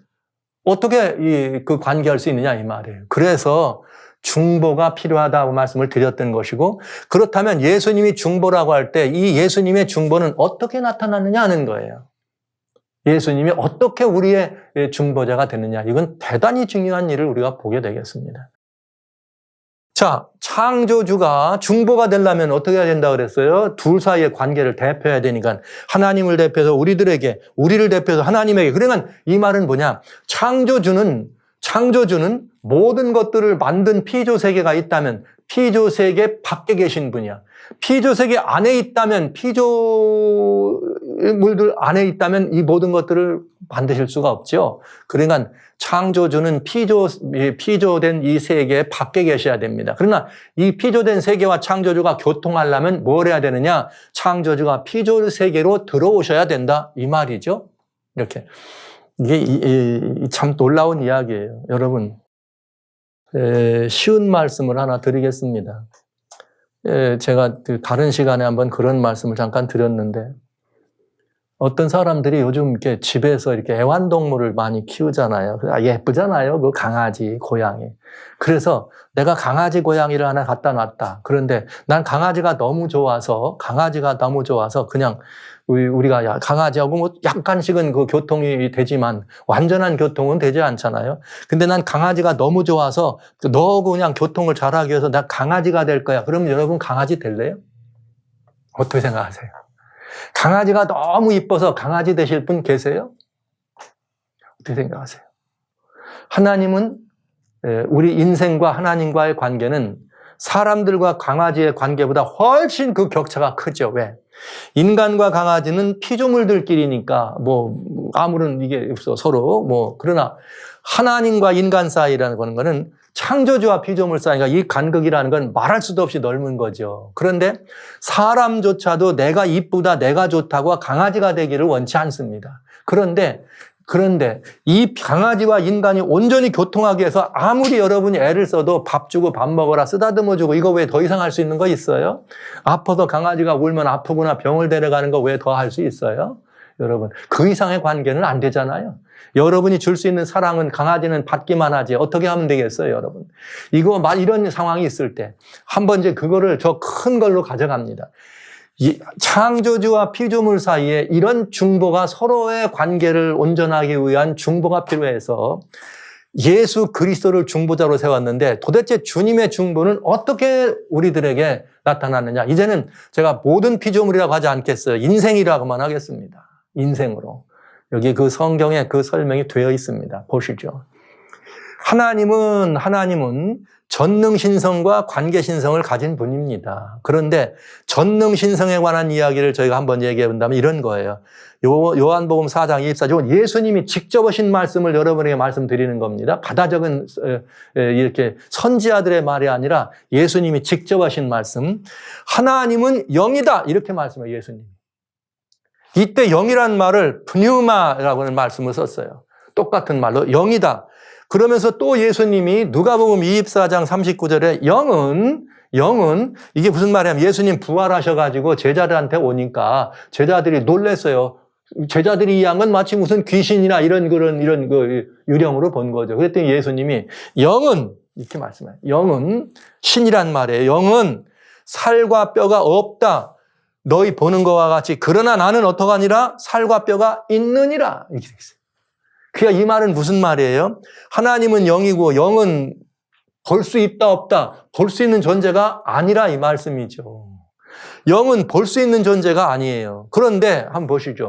어떻게 그 관계할 수 있느냐 이 말이에요. 그래서 중보가 필요하다고 말씀을 드렸던 것이고 그렇다면 예수님이 중보라고 할 때 이 예수님의 중보는 어떻게 나타나느냐 하는 거예요. 예수님이 어떻게 우리의 중보자가 되느냐 이건 대단히 중요한 일을 우리가 보게 되겠습니다. 자, 창조주가 중보가 되려면 어떻게 해야 된다고 그랬어요? 둘 사이의 관계를 대표해야 되니까 하나님을 대표해서 우리를 대표해서 하나님에게. 그러니까 이 말은 뭐냐? 창조주는 창조주는 모든 것들을 만든 피조세계가 있다면 피조세계 밖에 계신 분이야. 피조세계 안에 있다면, 피조물들 안에 있다면 이 모든 것들을 만드실 수가 없죠. 그러니까 창조주는 피조된 이 세계 밖에 계셔야 됩니다. 그러나 이 피조된 세계와 창조주가 교통하려면 뭘 해야 되느냐? 창조주가 피조세계로 들어오셔야 된다. 이 말이죠. 이렇게. 이게 참 놀라운 이야기예요. 여러분, 쉬운 말씀을 하나 드리겠습니다. 제가 다른 시간에 한번 그런 말씀을 잠깐 드렸는데, 어떤 사람들이 요즘 이렇게 집에서 이렇게 애완동물을 많이 키우잖아요. 예쁘잖아요. 그 강아지, 고양이. 그래서 내가 강아지, 고양이를 하나 갖다 놨다. 그런데 난 강아지가 너무 좋아서 그냥 우리가 강아지하고 뭐 약간씩은 그 교통이 되지만 완전한 교통은 되지 않잖아요. 근데 난 강아지가 너무 좋아서 너 그냥 교통을 잘하기 위해서 나 강아지가 될 거야. 그럼 여러분 강아지 될래요? 어떻게 생각하세요? 강아지가 너무 이뻐서 강아지 되실 분 계세요? 어떻게 생각하세요? 하나님은 우리 인생과 하나님과의 관계는 사람들과 강아지의 관계보다 훨씬 그 격차가 크죠. 왜? 인간과 강아지는 피조물들끼리니까 아무런 이게 없어 서로 그러나 하나님과 인간 사이라는 거는 창조주와 피조물 사이가 이 간극이라는 건 말할 수도 없이 넓은 거죠. 그런데 사람조차도 내가 이쁘다, 내가 좋다고 강아지가 되기를 원치 않습니다. 그런데 이 강아지와 인간이 온전히 교통하기 위해서 아무리 여러분이 애를 써도 밥 주고 밥 먹어라 쓰다듬어 주고 이거 왜 더 이상 할 수 있는 거 있어요? 아파서 강아지가 울면 아프구나 병을 데려가는 거 왜 더 할 수 있어요? 여러분, 그 이상의 관계는 안 되잖아요. 여러분이 줄 수 있는 사랑은 강아지는 받기만 하지 어떻게 하면 되겠어요, 여러분? 이런 상황이 있을 때 한번 이제 그거를 저 큰 걸로 가져갑니다. 이 창조주와 피조물 사이에 이런 중보가 서로의 관계를 온전하기 위한 중보가 필요해서 예수 그리스도를 중보자로 세웠는데 도대체 주님의 중보는 어떻게 우리들에게 나타나느냐? 이제는 제가 모든 피조물이라고 하지 않겠어요. 인생이라고만 하겠습니다. 인생으로. 여기 그 성경에 그 설명이 되어 있습니다. 보시죠. 하나님은 전능신성과 관계신성을 가진 분입니다. 그런데 전능신성에 관한 이야기를 저희가 한번 얘기해 본다면 이런 거예요. 요한복음 4장 24절 예수님이 직접 하신 말씀을 여러분에게 말씀드리는 겁니다. 받아 적은 이렇게 선지자들의 말이 아니라 예수님이 직접 하신 말씀. 하나님은 영이다 이렇게 말씀해요. 예수님이. 이때 영이라는 말을 프뉴마라고 하는 말씀을 썼어요. 똑같은 말로 영이다. 그러면서 또 예수님이 누가복음 24장 39절에 영은 이게 무슨 말이냐면 예수님 부활하셔가지고 제자들한테 오니까 제자들이 놀랐어요. 제자들이 이 양은 마치 무슨 귀신이나 이런 그 유령으로 본 거죠. 그랬더니 예수님이 영은 이렇게 말씀해요. 영은 신이란 말이에요. 영은 살과 뼈가 없다. 너희 보는 것과 같이 그러나 나는 어떠하니라 살과 뼈가 있느니라 이렇게 돼 있어요. 그러니까 이 말은 무슨 말이에요? 하나님은 영이고 영은 볼 수 있다 없다 볼 수 있는 존재가 아니라 이 말씀이죠. 영은 볼 수 있는 존재가 아니에요. 그런데 한번 보시죠.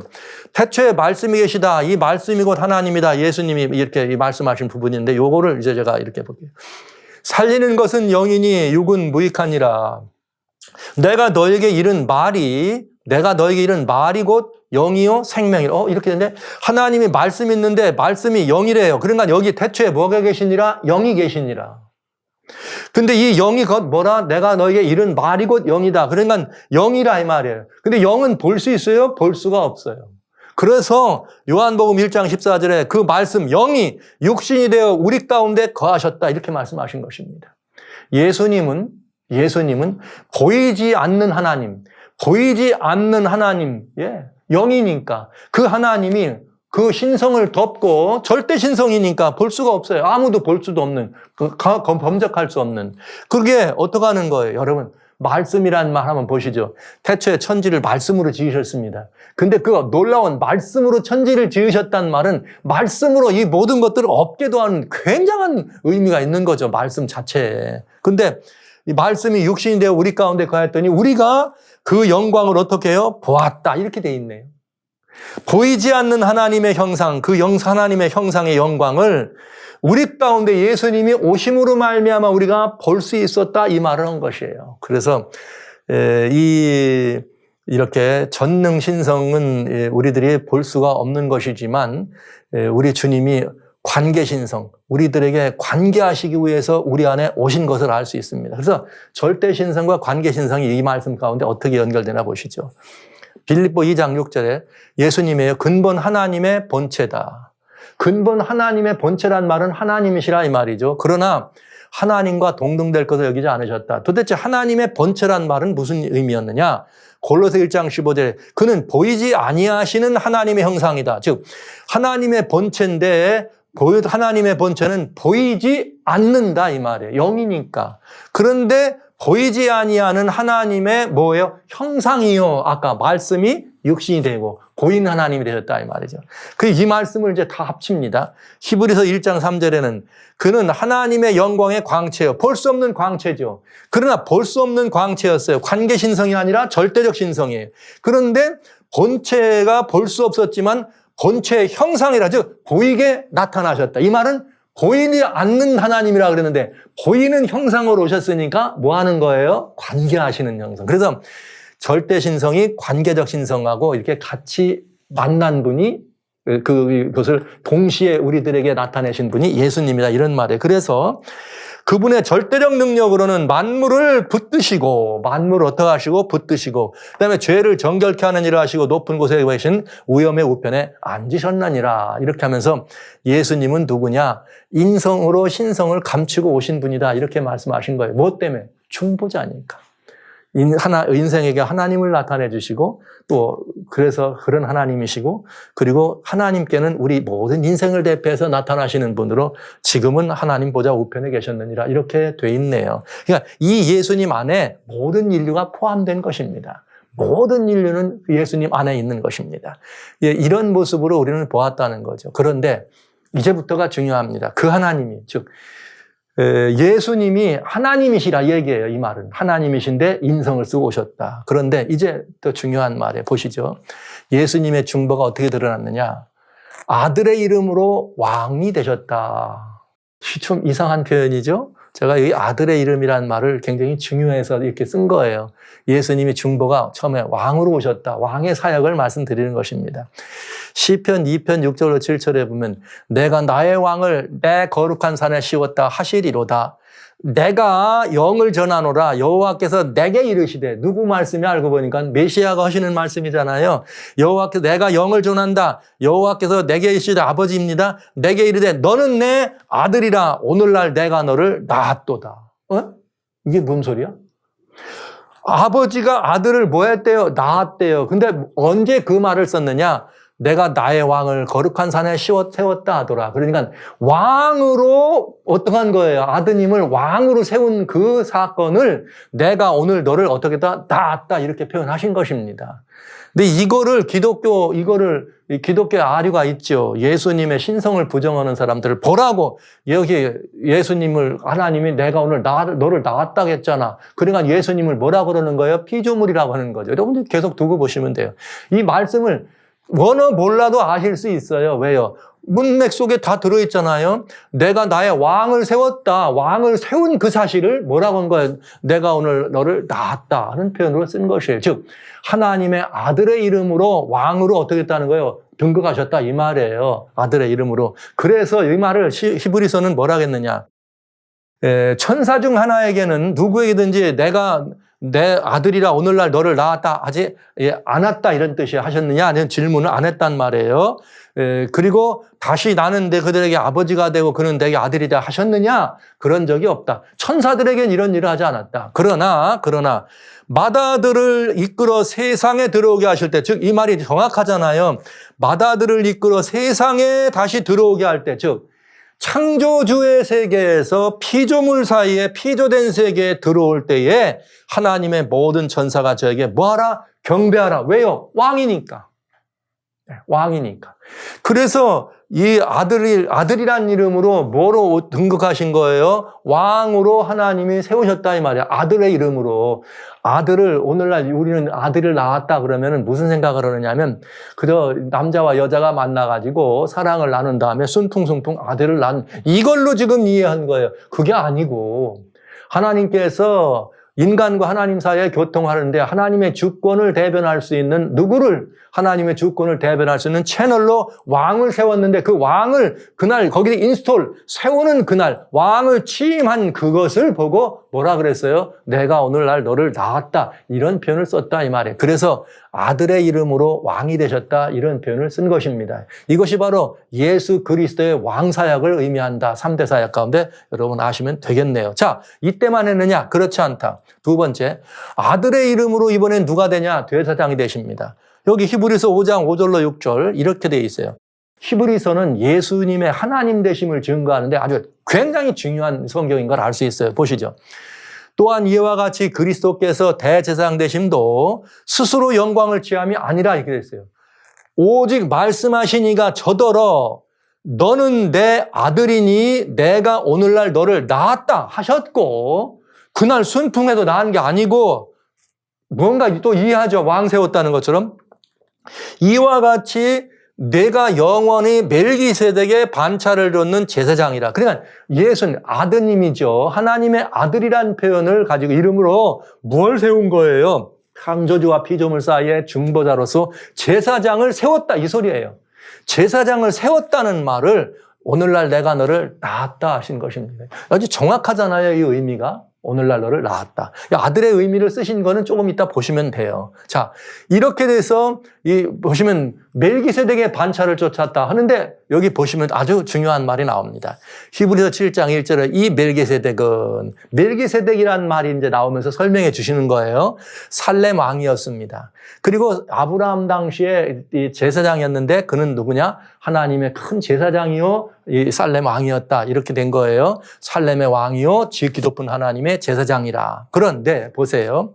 태초에 말씀이 계시다. 이 말씀이 곧 하나님이다. 예수님이 이렇게 말씀하신 부분인데 요거를 이제 제가 이렇게 볼게요. 살리는 것은 영이니 육은 무익하니라. 내가 너에게 이른 말이 곧 영이요 생명이라. 이렇게 되는데 하나님이 말씀이 있는데 말씀이 영이래요. 그러니까 여기 태초에 뭐가 계시니라? 영이 계시니라. 근데 이 영이 곧 뭐라? 내가 너에게 이른 말이 곧 영이다. 그러니까 영이라 이 말이에요. 근데 영은 볼 수 있어요? 볼 수가 없어요. 그래서 요한복음 1장 14절에 그 말씀 영이 육신이 되어 우리 가운데 거하셨다. 이렇게 말씀하신 것입니다. 예수님은 보이지 않는 하나님, 영이니까 그 하나님이 그 신성을 덮고 절대 신성이니까 볼 수가 없어요. 아무도 볼 수도 없는, 범접할 수 없는. 그게 어떻게 하는 거예요? 여러분, 말씀이라는 말 한번 보시죠. 태초에 천지를 말씀으로 지으셨습니다. 근데 그 놀라운 말씀으로 천지를 지으셨다는 말은 말씀으로 이 모든 것들을 없게도 하는 굉장한 의미가 있는 거죠. 말씀 자체에. 근데 이 말씀이 육신이 되어 우리 가운데 거하였더니 우리가 그 영광을 어떻게 해요? 보았다. 이렇게 돼 있네요. 보이지 않는 하나님의 형상, 그 하나님의 형상의 영광을 우리 가운데 예수님이 오심으로 말미암아 우리가 볼 수 있었다, 이 말을 한 것이에요. 그래서 이렇게 전능신성은 우리들이 볼 수가 없는 것이지만 우리 주님이 관계신성, 우리들에게 관계하시기 위해서 우리 안에 오신 것을 알 수 있습니다. 그래서 절대신성과 관계신성이 이 말씀 가운데 어떻게 연결되나 보시죠. 빌립보 2장 6절에 예수님이에요. 근본 하나님의 본체다. 근본 하나님의 본체란 말은 하나님이시라 이 말이죠. 그러나 하나님과 동등될 것을 여기지 않으셨다. 도대체 하나님의 본체란 말은 무슨 의미였느냐? 골로새 1장 15절에 그는 보이지 아니하시는 하나님의 형상이다. 즉 하나님의 본체인데 하나님의 본체는 보이지 않는다 이 말이에요. 영이니까. 그런데 보이지 아니하는 하나님의 뭐예요? 형상이요. 아까 말씀이 육신이 되고 보이는 하나님이 되셨다 이 말이죠. 이 말씀을 이제 다 합칩니다. 히브리서 1장 3절에는 그는 하나님의 영광의 광채요. 볼 수 없는 광채죠. 그러나 볼 수 없는 광채였어요. 관계신성이 아니라 절대적 신성이에요. 그런데 본체가 볼 수 없었지만 본체의 형상이라, 즉 보이게 나타나셨다. 이 말은 보이지 않는 하나님이라 그랬는데 보이는 형상으로 오셨으니까 뭐 하는 거예요? 관계하시는 형상. 그래서 절대 신성이 관계적 신성하고 이렇게 같이 만난 분이 그것을 동시에 우리들에게 나타내신 분이 예수님이다 이런 말이에요. 그래서 그분의 절대적 능력으로는 만물을 붙드시고, 만물을 어떻게 하시고 붙드시고, 그다음에 죄를 정결케 하는 일을 하시고 높은 곳에 계신 우염의 우편에 앉으셨나니라. 이렇게 하면서 예수님은 누구냐? 인성으로 신성을 감추고 오신 분이다. 이렇게 말씀하신 거예요. 뭐 때문에? 중보자니까. 인생에게 하나님을 나타내 주시고 또 그래서 그런 하나님이시고, 그리고 하나님께는 우리 모든 인생을 대표해서 나타나시는 분으로 지금은 하나님 보좌 우편에 계셨느니라 이렇게 돼 있네요. 그러니까 이 예수님 안에 모든 인류가 포함된 것입니다. 모든 인류는 예수님 안에 있는 것입니다. 이런 모습으로 우리는 보았다는 거죠. 그런데 이제부터가 중요합니다. 그 하나님이, 즉 예수님이 하나님이시라 얘기해요. 이 말은 하나님이신데 인성을 쓰고 오셨다. 그런데 이제 또 중요한 말에 보시죠. 예수님의 중보가 어떻게 드러났느냐? 아들의 이름으로 왕이 되셨다. 좀 이상한 표현이죠. 제가 이 아들의 이름이라는 말을 굉장히 중요해서 이렇게 쓴 거예요. 예수님이 중보가 처음에 왕으로 오셨다. 왕의 사역을 말씀드리는 것입니다. 시편 2편 6절로 7절에 보면 내가 나의 왕을 내 거룩한 산에 씌웠다 하시리로다. 내가 영을 전하노라. 여호와께서 내게 이르시되. 누구 말씀이 알고 보니까 메시아가 하시는 말씀이잖아요. 여호와께서 내가 영을 전한다. 여호와께서 내게 이르시되 아버지입니다. 내게 이르되 너는 내 아들이라. 오늘날 내가 너를 낳았도다. 이게 뭔 소리야? 아버지가 아들을 뭐 했대요? 낳았대요. 근데 언제 그 말을 썼느냐? 내가 나의 왕을 거룩한 산에 세웠다 하더라. 그러니까 왕으로 어떠한 거예요? 아드님을 왕으로 세운 그 사건을 내가 오늘 너를 어떻게 낳았다 이렇게 표현하신 것입니다. 근데 기독교 아류가 있죠. 예수님의 신성을 부정하는 사람들을 보라고 여기 예수님을 하나님이 내가 오늘 너를 낳았다고 했잖아. 그러니까 예수님을 뭐라 그러는 거예요? 피조물이라고 하는 거죠. 여러분들 계속 두고 보시면 돼요. 이 말씀을 원어 몰라도 아실 수 있어요. 왜요? 문맥 속에 다 들어있잖아요. 내가 나의 왕을 세웠다. 왕을 세운 그 사실을 뭐라고 한 거예요? 내가 오늘 너를 낳았다 하는 표현으로 쓴 것이에요. 즉 하나님의 아들의 이름으로 왕으로 어떻게 했다는 거예요? 등극하셨다 이 말이에요. 아들의 이름으로. 그래서 이 말을 히브리서는 뭐라 했느냐? 천사 중 하나에게는 누구에게든지 내가 내 아들이라 오늘날 너를 낳았다 하지 않았다 이런 뜻이 하셨느냐? 아니면 질문을 안 했단 말이에요. 그리고 다시 나는 그들에게 아버지가 되고 그는 내게 아들이다 하셨느냐? 그런 적이 없다. 천사들에겐 이런 일을 하지 않았다. 그러나 마다들을 이끌어 세상에 들어오게 하실 때, 즉 이 말이 정확하잖아요. 마다들을 이끌어 세상에 다시 들어오게 할 때, 즉 창조주의 세계에서 피조물 사이에 피조된 세계에 들어올 때에 하나님의 모든 천사가 저에게 뭐하라? 경배하라. 왜요? 왕이니까. 왕이니까. 그래서 이 아들이란 이름으로 뭐로 등극하신 거예요? 왕으로 하나님이 세우셨다 이 말이야. 아들의 이름으로. 아들을 오늘날 우리는 아들을 낳았다 그러면 무슨 생각을 하느냐면 그저 남자와 여자가 만나가지고 사랑을 나눈 다음에 순풍순풍 아들을 낳은 이걸로 지금 이해한 거예요. 그게 아니고 하나님께서 인간과 하나님 사이에 교통하는데 하나님의 주권을 대변할 수 있는 누구를 하나님의 주권을 대변할 수 있는 채널로 왕을 세웠는데 그 왕을 그날 거기에 세우는 그날 왕을 취임한 그것을 보고 뭐라 그랬어요? 내가 오늘날 너를 낳았다. 이런 표현을 썼다 이 말이에요. 그래서 아들의 이름으로 왕이 되셨다 이런 표현을 쓴 것입니다. 이것이 바로 예수 그리스도의 왕사역을 의미한다. 3대 사역 가운데 여러분 아시면 되겠네요. 자, 이때만 했느냐? 그렇지 않다. 두 번째, 아들의 이름으로 이번엔 누가 되냐? 대제사장이 되십니다. 여기 히브리서 5장 5절로 6절 이렇게 되어 있어요. 히브리서는 예수님의 하나님 되심을 증거하는데 아주 굉장히 중요한 성경인 걸 알 수 있어요. 보시죠. 또한 이와 같이 그리스도께서 대제사장 되심도 스스로 영광을 취함이 아니라 이렇게 됐어요. 오직 말씀하신 이가 저더러 너는 내 아들이니 내가 오늘날 너를 낳았다 하셨고 그날 순풍에도 낳은 게 아니고 뭔가 또 이해하죠. 왕 세웠다는 것처럼 이와 같이 내가 영원히 멜기세덱의 반차를 줬는 제사장이라. 그러니까 예수는 아드님이죠. 하나님의 아들이란 표현을 가지고 이름으로 뭘 세운 거예요? 창조주와 피조물 사이의 중보자로서 제사장을 세웠다 이 소리예요. 제사장을 세웠다는 말을 오늘날 내가 너를 낳았다 하신 것입니다. 아주 정확하잖아요, 이 의미가. 오늘날 너를 낳았다. 아들의 의미를 쓰신 거는 조금 이따 보시면 돼요. 자, 이렇게 돼서 보시면 멜기세덱의 반차를 쫓았다 하는데 여기 보시면 아주 중요한 말이 나옵니다. 히브리서 7장 1절에 이 멜기세덱이란 말이 이제 나오면서 설명해 주시는 거예요. 살렘 왕이었습니다. 그리고 아브라함 당시에 제사장이었는데 그는 누구냐? 하나님의 큰 제사장이요. 이 살렘 왕이었다. 이렇게 된 거예요. 살렘의 왕이요. 지극히 높은 하나님의 제사장이라. 그런데 보세요.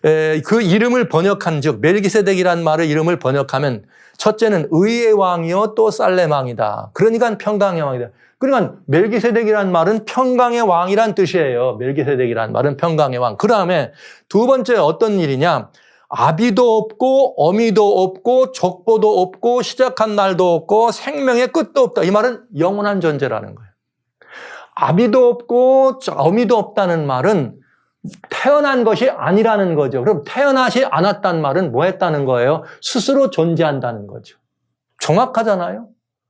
그 이름을 번역한 즉 멜기세덱이란 말의 이름을 번역하면 첫째는 의의 왕이요 또 살렘 왕이다. 그러니까 평강의 왕이다. 그러니까 멜기세덱이란 말은 평강의 왕이란 뜻이에요. 멜기세덱이란 말은 평강의 왕. 그 다음에 두 번째 어떤 일이냐? 아비도 없고 어미도 없고 족보도 없고 시작한 날도 없고 생명의 끝도 없다. 이 말은 영원한 존재라는 거예요. 아비도 없고 어미도 없다는 말은 태어난 것이 아니라는 거죠. 그럼 태어나지 않았다는 말은 뭐 했다는 거예요? 스스로 존재한다는 거죠. 정확하잖아요.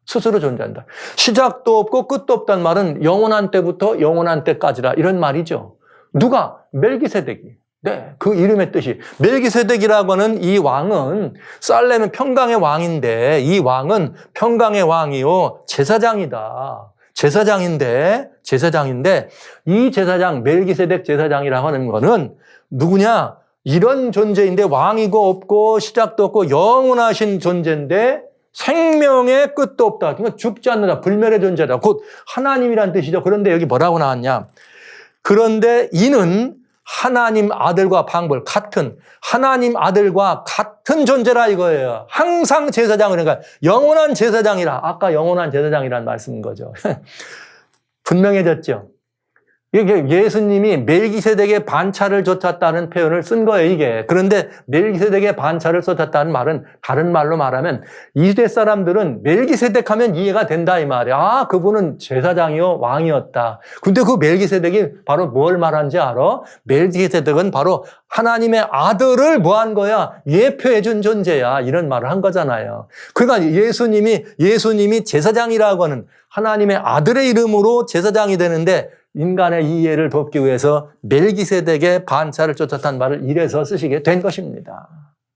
스스로 존재한다. 시작도 없고 끝도 없다는 말은 영원한 때부터 영원한 때까지라 이런 말이죠. 누가? 멜기세덱이. 네, 그 이름의 뜻이. 멜기세덱이라고 하는 이 왕은 살렘은 평강의 왕인데 이 왕은 평강의 왕이요 제사장이다. 제사장인데 이 제사장 멜기세덱 제사장이라고 하는 거는 누구냐? 이런 존재인데 왕이고 없고 시작도 없고 영원하신 존재인데 생명의 끝도 없다. 그러니까 죽지 않는다. 불멸의 존재다. 곧 하나님이란 뜻이죠. 그런데 여기 뭐라고 나왔냐? 그런데 이는 하나님 아들과 방벌 같은 하나님 아들과 같은 존재라 이거예요. 항상 제사장을 그러니까 영원한 제사장이라. 아까 영원한 제사장이라는 말씀인 거죠. 분명해졌죠. 이게 예수님이 멜기세덱의 반차를 쫓았다는 표현을 쓴 거예요, 이게. 그런데 멜기세덱의 반차를 쫓았다는 말은 다른 말로 말하면 이세 사람들은 멜기세덱 하면 이해가 된다 이 말이야. 아, 그분은 제사장이요, 왕이었다. 근데 그 멜기세덱이 바로 뭘 말하는지 알아? 멜기세덱은 바로 하나님의 아들을 뭐 한 거야? 예표해 준 존재야. 이런 말을 한 거잖아요. 그러니까 예수님이 제사장이라고 하는 하나님의 아들의 이름으로 제사장이 되는데 인간의 이해를 돕기 위해서 멜기세덱의 반차를 쫓았다는 말을 이래서 쓰시게 된 것입니다.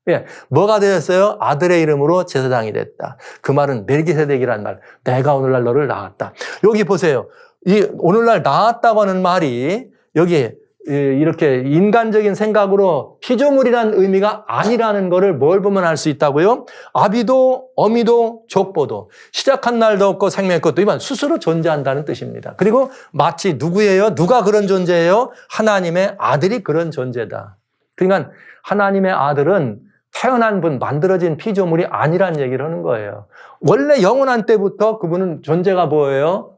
예, 뭐가 되었어요? 아들의 이름으로 제사장이 됐다. 그 말은 멜기세덱이라는 말. 내가 오늘날 너를 낳았다. 여기 보세요. 이 오늘날 낳았다고 하는 말이 여기 이렇게 인간적인 생각으로 피조물이라는 의미가 아니라는 것을 뭘 보면 알 수 있다고요? 아비도 어미도 족보도 시작한 날도 없고 생명의 것도 이만 스스로 존재한다는 뜻입니다. 그리고 마치 누구예요? 누가 그런 존재예요? 하나님의 아들이 그런 존재다. 그러니까 하나님의 아들은 태어난 분, 만들어진 피조물이 아니란 얘기를 하는 거예요. 원래 영원한 때부터 그분은 존재가 뭐예요?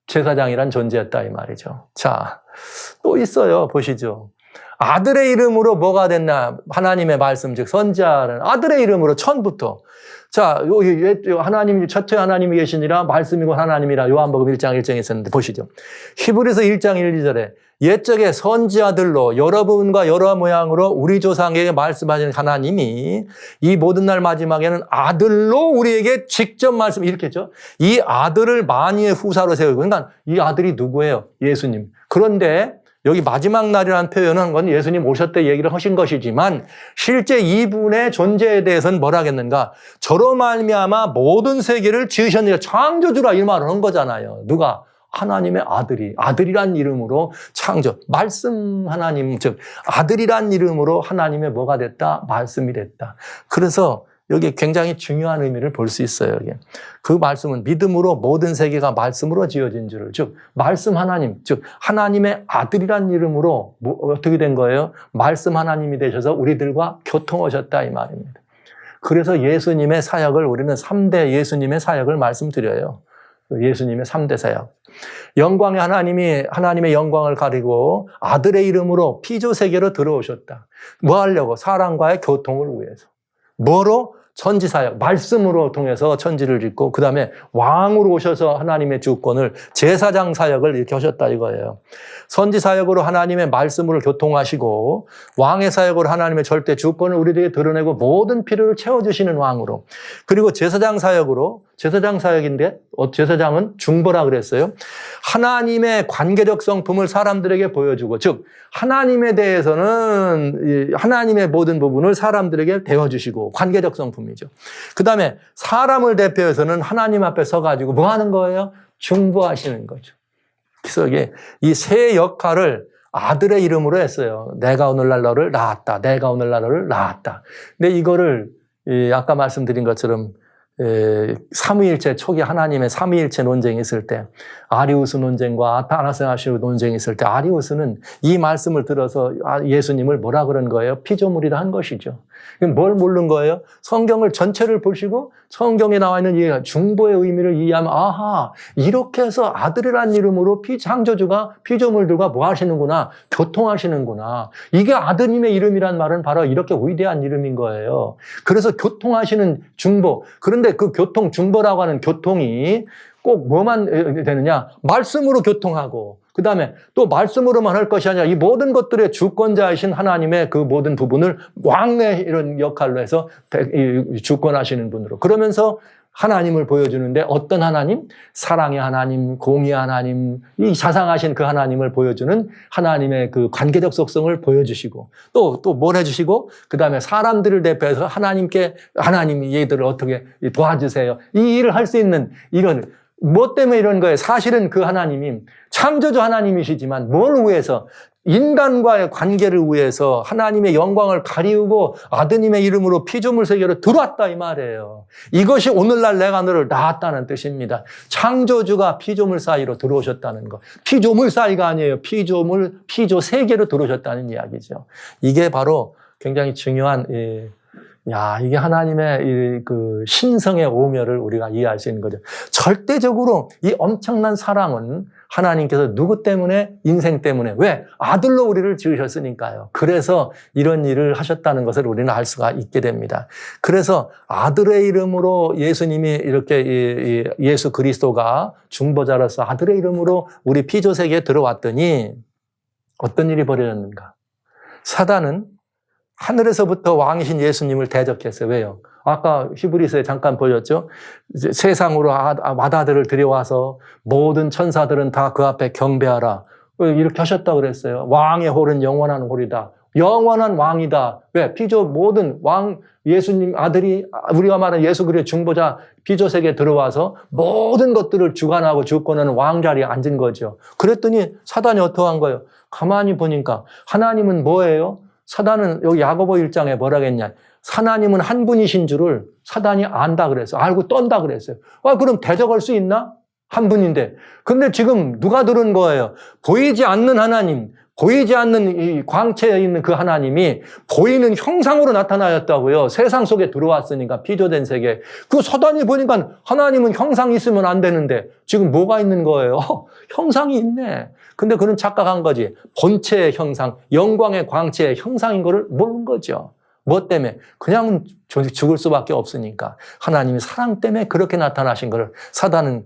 제사장이란 존재였다 이 말이죠. 자, 또 있어요. 보시죠. 아들의 이름으로 뭐가 됐나? 하나님의 말씀, 즉 선지자는 아들의 이름으로 처음부터. 자, 하나님이 첫째 하나님이 계시니라 말씀이고 하나님이라 요한복음 1장 1장에 있었는데 보시죠. 히브리서 1장 1, 2절에 옛적에 선지자들로 여러분과 여러 모양으로 우리 조상에게 말씀하신 하나님이 이 모든 날 마지막에는 아들로 우리에게 직접 말씀 이렇게 했죠. 이 아들을 만유의 후사로 세우고 그러니까 이 아들이 누구예요? 예수님. 그런데 여기 마지막 날이라는 표현은 건 예수님 오셨대 얘기를 하신 것이지만 실제 이분의 존재에 대해서는 뭐라 하겠는가? 저로 말미암아 모든 세계를 지으셨느니라 창조주라 이 말을 한 거잖아요. 누가? 하나님의 아들이란 이름으로 창조, 말씀 하나님, 즉 아들이란 이름으로 하나님의 뭐가 됐다? 말씀이 됐다. 그래서 여기 굉장히 중요한 의미를 볼 수 있어요. 여기. 그 말씀은 믿음으로 모든 세계가 말씀으로 지어진 줄을, 즉 말씀 하나님, 즉 하나님의 아들이란 이름으로 어떻게 된 거예요? 말씀 하나님이 되셔서 우리들과 교통하셨다 이 말입니다. 그래서 예수님의 사역을 우리는 3대 예수님의 사역을 말씀드려요. 예수님의 3대 사역. 영광의 하나님의 영광을 가리고 아들의 이름으로 피조 세계로 들어오셨다. 뭐 하려고? 사람과의 교통을 위해서. 뭐로? 천지사역, 말씀으로 통해서 천지를 짓고 그 다음에 왕으로 오셔서 하나님의 주권을 제사장 사역을 이렇게 하셨다 이거예요. 선지사역으로 하나님의 말씀으로 교통하시고 왕의 사역으로 하나님의 절대 주권을 우리들에게 드러내고 모든 필요를 채워주시는 왕으로 그리고 제사장 사역으로 제사장 사역인데 제사장은 중보라 그랬어요. 하나님의 관계적 성품을 사람들에게 보여주고 즉 하나님에 대해서는 하나님의 모든 부분을 사람들에게 대어주시고 관계적 성품이죠. 그 다음에 사람을 대표해서는 하나님 앞에 서가지고 뭐 하는 거예요? 중보하시는 거죠. 그래서 이게 이 세 역할을 아들의 이름으로 했어요. 내가 오늘날 너를 낳았다. 내가 오늘날 너를 낳았다. 근데 이거를 아까 말씀드린 것처럼 삼위일체 초기 하나님의 삼위일체 논쟁이 있을 때 아리우스 논쟁과 아타나스마시우 논쟁이 있을 때 아리우스는 이 말씀을 들어서 예수님을 뭐라 그런 거예요? 피조물이라 한 것이죠. 뭘 모르는 거예요? 성경을 전체를 보시고 성경에 나와 있는 이 중보의 의미를 이해하면 아하 이렇게 해서 아들이란 이름으로 창조주가 피조물들과 뭐 하시는구나 교통하시는구나. 이게 아드님의 이름이란 말은 바로 이렇게 위대한 이름인 거예요. 그래서 교통하시는 중보. 그런데 그 교통 중보라고 하는 교통이 꼭 뭐만 되느냐? 말씀으로 교통하고 그 다음에 또 말씀으로만 할 것이 아니라 이 모든 것들의 주권자이신 하나님의 그 모든 부분을 왕의 이런 역할로 해서 주권하시는 분으로 그러면서 하나님을 보여주는데 어떤 하나님? 사랑의 하나님, 공의의 하나님, 이 자상하신 그 하나님을 보여주는 하나님의 그 관계적 속성을 보여주시고 또 뭘 해주시고 그 다음에 사람들을 대표해서 하나님이 얘들을 어떻게 도와주세요. 이 일을 할 수 있는 이런 뭐 때문에 이런 거예요? 사실은 그 하나님이 창조주 하나님이시지만 뭘 위해서? 인간과의 관계를 위해서 하나님의 영광을 가리우고 아드님의 이름으로 피조물 세계로 들어왔다 이 말이에요. 이것이 오늘날 내가 너를 낳았다는 뜻입니다. 창조주가 피조물 사이로 들어오셨다는 거. 피조물 사이가 아니에요. 피조 세계로 들어오셨다는 이야기죠. 이게 바로 굉장히 중요한 이게 하나님의 그 신성의 오묘를 우리가 이해할 수 있는 거죠. 절대적으로 이 엄청난 사랑은 하나님께서 누구 때문에? 인생 때문에. 왜? 아들로 우리를 지으셨으니까요. 그래서 이런 일을 하셨다는 것을 우리는 알 수가 있게 됩니다. 그래서 아들의 이름으로 예수님이 이렇게 예수 그리스도가 중보자로서 아들의 이름으로 우리 피조세계에 들어왔더니 어떤 일이 벌어졌는가? 사단은 하늘에서부터 왕이신 예수님을 대적했어요. 왜요? 아까 히브리서에 잠깐 보였죠? 세상으로 맏아들을 들여와서 모든 천사들은 다 그 앞에 경배하라. 이렇게 하셨다고 그랬어요. 왕의 홀은 영원한 홀이다. 영원한 왕이다. 왜? 모든 왕, 예수님 아들이, 우리가 말하는 예수 그리스도의 중보자 피조세계에 들어와서 모든 것들을 주관하고 주권하는 왕자리에 앉은 거죠. 그랬더니 사단이 어떻게 한 거예요? 가만히 보니까 하나님은 뭐예요? 사단은 여기 야고보 1장에 뭐라고 했냐? 하나님은 한 분이신 줄을 사단이 안다 그랬어요. 알고 떤다 그랬어요. 그럼 대적할 수 있나? 한 분인데. 근데 지금 누가 들은 거예요? 보이지 않는 하나님, 보이지 않는 이 광채에 있는 그 하나님이 보이는 형상으로 나타나셨다고요. 세상 속에 들어왔으니까 피조된 세계. 그 사단이 보니까 하나님은 형상이 있으면 안 되는데 지금 뭐가 있는 거예요? 형상이 있네. 근데 그는 착각한 거지. 본체의 형상, 영광의 광채의 형상인 거를 모르는 거죠. 뭐 때문에? 그냥 죽을 수밖에 없으니까. 하나님이 사랑 때문에 그렇게 나타나신 거를 사단은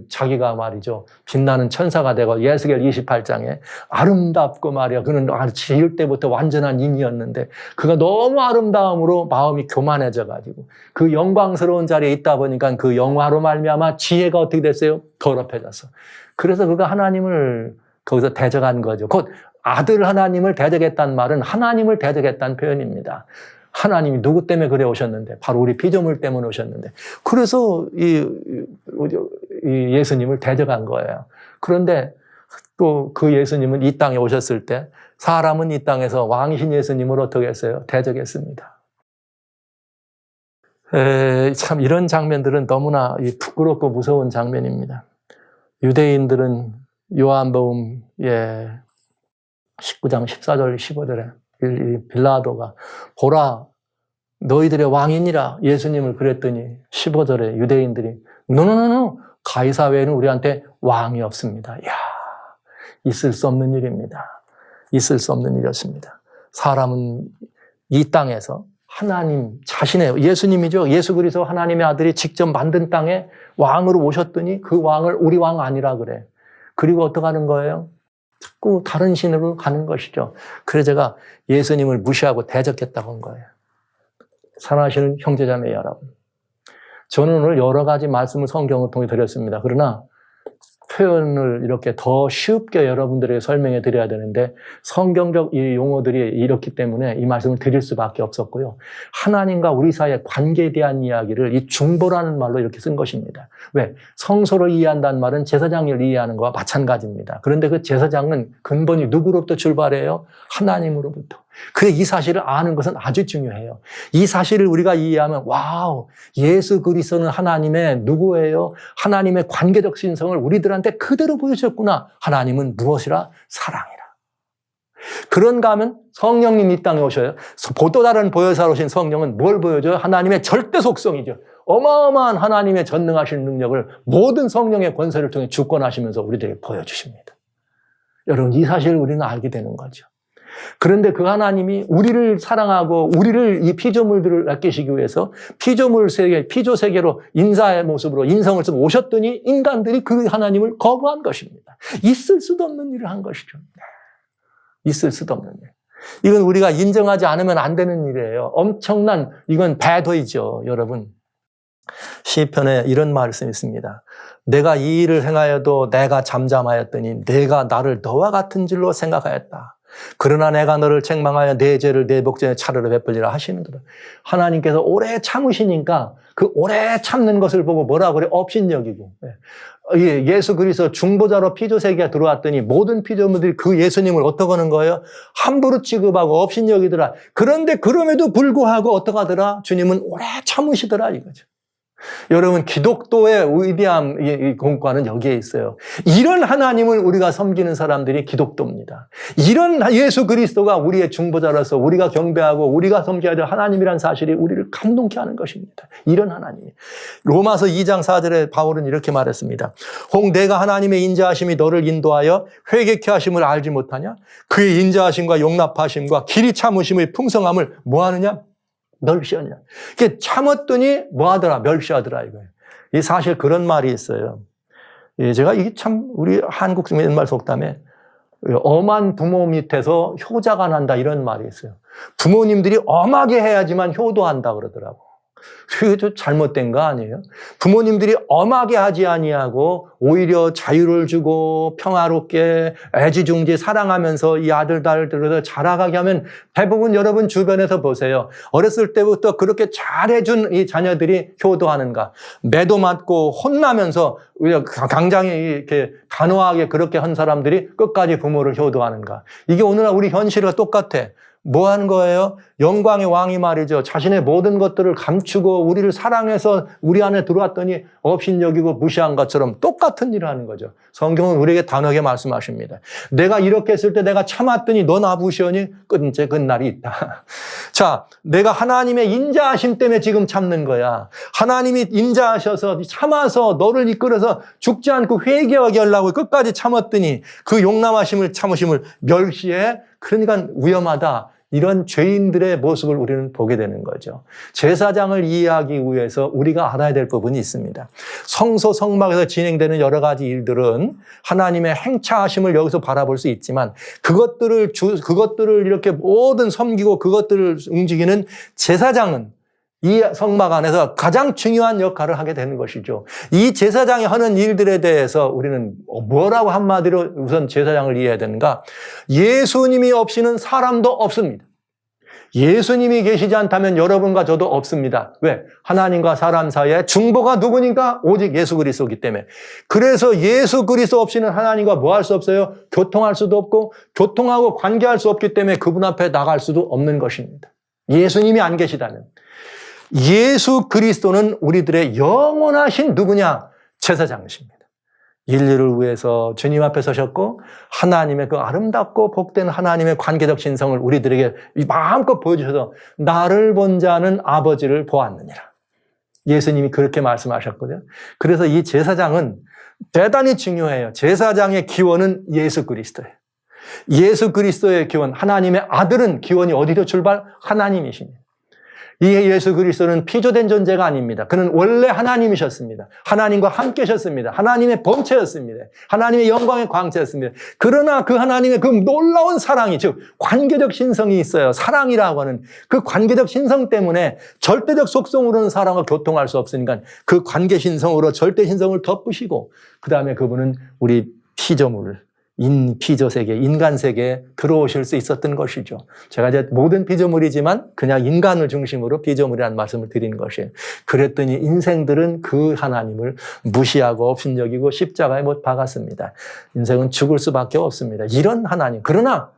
자기가 말이죠. 빛나는 천사가 되고 예수겔 28장에 아름답고 말이야. 그는 지을 때부터 완전한 인이었는데 그가 너무 아름다움으로 마음이 교만해져 가지고 그 영광스러운 자리에 있다 보니까 그 영화로 말미암아 지혜가 어떻게 됐어요? 더럽혀졌어. 그래서 그가 하나님을 거기서 대적한 거죠. 곧 아들 하나님을 대적했다는 말은 하나님을 대적했다는 표현입니다. 하나님이 누구 때문에 그래 오셨는데 바로 우리 피조물 때문에 오셨는데 그래서 이 예수님을 대적한 거예요. 그런데 또 그 예수님은 이 땅에 오셨을 때 사람은 이 땅에서 왕이신 예수님을 어떻게 했어요? 대적했습니다. 참 이런 장면들은 너무나 부끄럽고 무서운 장면입니다. 유대인들은 요한복음 19장 14절 15절에 빌라도가 보라 너희들의 왕이니라 예수님을 그랬더니 15절에 유대인들이 노노노노 가이사 외에는 우리한테 왕이 없습니다. 이야, 있을 수 없는 일입니다. 있을 수 없는 일이었습니다. 사람은 이 땅에서 하나님 자신의 예수님이죠. 예수 그리스도 하나님의 아들이 직접 만든 땅에 왕으로 오셨더니 그 왕을 우리 왕 아니라 그래. 그리고 어떻게 하는 거예요? 자꾸 다른 신으로 가는 것이죠. 그래서 제가 예수님을 무시하고 대적했다고 한 거예요. 사랑하시는 형제자매 여러분. 저는 오늘 여러 가지 말씀을 성경을 통해 드렸습니다. 그러나 표현을 이렇게 더 쉽게 여러분들에게 설명해 드려야 되는데 성경적 이 용어들이 이렇기 때문에 이 말씀을 드릴 수밖에 없었고요. 하나님과 우리 사이의 관계에 대한 이야기를 이 중보라는 말로 이렇게 쓴 것입니다. 왜? 성소를 이해한다는 말은 제사장을 이해하는 것과 마찬가지입니다. 그런데 그 제사장은 근본이 누구로부터 출발해요? 하나님으로부터. 그래 이 사실을 아는 것은 아주 중요해요. 이 사실을 우리가 이해하면 와우, 예수 그리스도는 하나님의 누구예요? 하나님의 관계적 신성을 우리들한테 그대로 보여주셨구나. 하나님은 무엇이라? 사랑이라. 그런가 하면 성령님 이 땅에 오셔요. 또 다른 보혜사로 오신 성령은 뭘 보여줘요? 하나님의 절대 속성이죠. 어마어마한 하나님의 전능하신 능력을 모든 성령의 권세를 통해 주권하시면서 우리들에게 보여주십니다. 여러분 이 사실을 우리는 알게 되는 거죠. 그런데 그 하나님이 우리를 사랑하고 우리를 이 피조물들을 아끼시기 위해서 피조물 세계, 피조 세계로 인사의 모습으로 인성을 쓰고 오셨더니 인간들이 그 하나님을 거부한 것입니다. 있을 수도 없는 일을 한 것이죠. 있을 수도 없는 일. 이건 우리가 인정하지 않으면 안 되는 일이에요. 엄청난 이건 배도이죠, 여러분. 시편에 이런 말씀이 있습니다. 내가 이 일을 행하여도 내가 잠잠하였더니 내가 나를 너와 같은 줄로 생각하였다. 그러나 내가 너를 책망하여 내 죄를 내 복전에 차르르 베풀리라 하시는도다. 하나님께서 오래 참으시니까 그 오래 참는 것을 보고 뭐라 그래? 업신여기고. 예수 그리스도 중보자로 피조세계에 들어왔더니 모든 피조물들이 그 예수님을 어떻게 하는 거예요? 함부로 취급하고 업신여기더라. 그런데 그럼에도 불구하고 어떻게 하더라? 주님은 오래 참으시더라 이거죠. 여러분 기독교의 위대한 이 공과는 여기에 있어요. 이런 하나님을 우리가 섬기는 사람들이 기독교입니다. 이런 예수 그리스도가 우리의 중보자로서 우리가 경배하고 우리가 섬겨야 될 하나님이라는 사실이 우리를 감동케 하는 것입니다. 이런 하나님. 로마서 2장 4절에 바울은 이렇게 말했습니다. 혹 내가 하나님의 인자하심이 너를 인도하여 회개케 하심을 알지 못하냐? 그의 인자하심과 용납하심과 길이 참으심의 풍성함을 뭐하느냐? 멸시하냐. 이렇게 참았더니 뭐하더라? 멸시하더라 이거예요. 이 사실 그런 말이 있어요. 제가 이게 참 우리 한국 옛말 속담에 엄한 부모 밑에서 효자가 난다 이런 말이 있어요. 부모님들이 엄하게 해야지만 효도한다 그러더라고. 그게 좀 잘못된 거 아니에요? 부모님들이 엄하게 하지 아니하고 오히려 자유를 주고 평화롭게 애지중지 사랑하면서 이 아들, 딸들을 자라가게 하면 대부분 여러분 주변에서 보세요. 어렸을 때부터 그렇게 잘해준 이 자녀들이 효도하는가? 매도 맞고 혼나면서 굉장히 이렇게 단호하게 그렇게 한 사람들이 끝까지 부모를 효도하는가? 이게 오늘날 우리 현실과 똑같아. 뭐 하는 거예요? 영광의 왕이 말이죠. 자신의 모든 것들을 감추고 우리를 사랑해서 우리 안에 들어왔더니 업신여기고 무시한 것처럼 똑같은 일을 하는 거죠. 성경은 우리에게 단호하게 말씀하십니다. 내가 이렇게 했을 때 내가 참았더니 너 나부시오니 이제 끝날이 있다. 자, 내가 하나님의 인자하심 때문에 지금 참는 거야. 하나님이 인자하셔서 참아서 너를 이끌어서 죽지 않고 회개하게 하려고 끝까지 참았더니 그 용남하심을 참으심을 멸시해. 그러니까 위험하다. 이런 죄인들의 모습을 우리는 보게 되는 거죠. 제사장을 이해하기 위해서 우리가 알아야 될 부분이 있습니다. 성소 성막에서 진행되는 여러 가지 일들은 하나님의 행차하심을 여기서 바라볼 수 있지만 그것들을 이렇게 모든 섬기고 그것들을 움직이는 제사장은 이 성막 안에서 가장 중요한 역할을 하게 되는 것이죠. 이 제사장이 하는 일들에 대해서 우리는 뭐라고 한마디로 우선 제사장을 이해해야 되는가? 예수님이 없이는 사람도 없습니다. 예수님이 계시지 않다면 여러분과 저도 없습니다. 왜? 하나님과 사람 사이에 중보가 누구니까? 오직 예수 그리스도이기 때문에. 그래서 예수 그리스도 없이는 하나님과 뭐 할 수 없어요? 교통할 수도 없고 교통하고 관계할 수 없기 때문에 그분 앞에 나갈 수도 없는 것입니다. 예수님이 안 계시다면. 예수 그리스도는 우리들의 영원하신 누구냐? 제사장이십니다. 인류를 위해서 주님 앞에 서셨고 하나님의 그 아름답고 복된 하나님의 관계적 신성을 우리들에게 마음껏 보여주셔서 나를 본 자는 아버지를 보았느니라. 예수님이 그렇게 말씀하셨거든요. 그래서 이 제사장은 대단히 중요해요. 제사장의 기원은 예수 그리스도예요. 예수 그리스도의 기원, 하나님의 아들은 기원이 어디서 출발? 하나님이십니다. 이 예수 그리스도는 피조된 존재가 아닙니다. 그는 원래 하나님이셨습니다. 하나님과 함께 하셨습니다. 하나님의 본체였습니다. 하나님의 영광의 광채였습니다. 그러나 그 하나님의 그 놀라운 사랑이, 즉 관계적 신성이 있어요. 사랑이라고 하는 그 관계적 신성 때문에 절대적 속성으로는 사랑과 교통할 수 없으니까 그 관계 신성으로 절대 신성을 덮으시고 그 다음에 그분은 우리 피조물을 피조 세계, 인간 세계에 들어오실 수 있었던 것이죠. 제가 이제 모든 피조물이지만 그냥 인간을 중심으로 피조물이라는 말씀을 드리는 것이에요. 그랬더니 인생들은 그 하나님을 무시하고 업신여기고 십자가에 못 박았습니다. 인생은 죽을 수밖에 없습니다. 이런 하나님. 그러나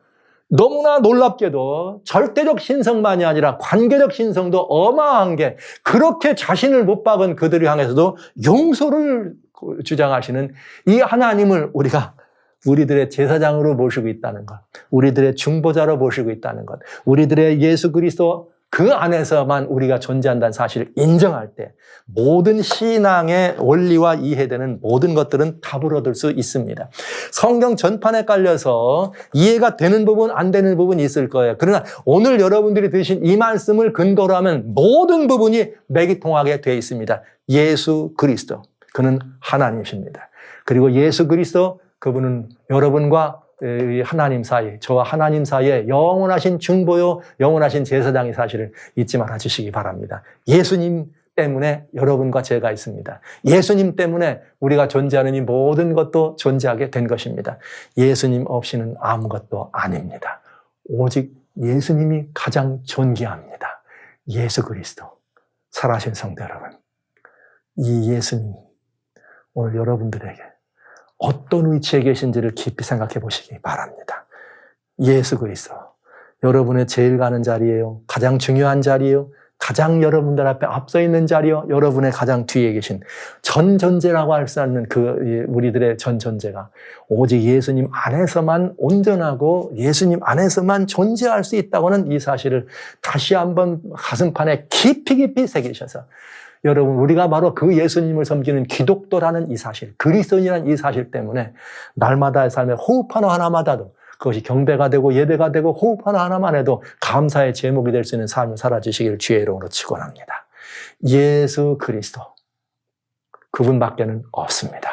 너무나 놀랍게도 절대적 신성만이 아니라 관계적 신성도 어마한 게 그렇게 자신을 못 박은 그들을 향해서도 용서를 주장하시는 이 하나님을 우리들의 제사장으로 모시고 있다는 것, 우리들의 중보자로 모시고 있다는 것, 우리들의 예수 그리스도 그 안에서만 우리가 존재한다는 사실을 인정할 때 모든 신앙의 원리와 이해되는 모든 것들은 답을 얻을 수 있습니다. 성경 전판에 깔려서 이해가 되는 부분, 안 되는 부분이 있을 거예요. 그러나 오늘 여러분들이 들으신 이 말씀을 근거로 하면 모든 부분이 맥이 통하게 되어 있습니다. 예수 그리스도, 그는 하나님이십니다. 그리고 예수 그리스도, 그분은 여러분과 하나님 사이, 저와 하나님 사이에 영원하신 중보요, 영원하신 제사장의 사실을 잊지 말아 주시기 바랍니다. 예수님 때문에 여러분과 제가 있습니다. 예수님 때문에 우리가 존재하는 이 모든 것도 존재하게 된 것입니다. 예수님 없이는 아무것도 아닙니다. 오직 예수님이 가장 존귀합니다. 예수 그리스도. 살아신 성도 여러분, 이 예수님 오늘 여러분들에게 어떤 위치에 계신지를 깊이 생각해 보시기 바랍니다. 예수 그리스도, 여러분의 제일 가는 자리예요. 가장 중요한 자리예요. 가장 여러분들 앞에 앞서 있는 자리요. 여러분의 가장 뒤에 계신 전 존재라고 할 수 있는 그 우리들의 전 존재가 오직 예수님 안에서만 온전하고 예수님 안에서만 존재할 수 있다고는 이 사실을 다시 한번 가슴판에 깊이 새기셔서 여러분, 우리가 바로 그 예수님을 섬기는 기독도라는 이 사실, 그리스도인이라는 이 사실 때문에 날마다의 삶의 호흡 하나하나마다도 그것이 경배가 되고 예배가 되고 호흡 하나하나만 해도 감사의 제목이 될 수 있는 삶을 살아주시기를 주의 이름으로 축원합니다. 예수 그리스도, 그분밖에는 없습니다.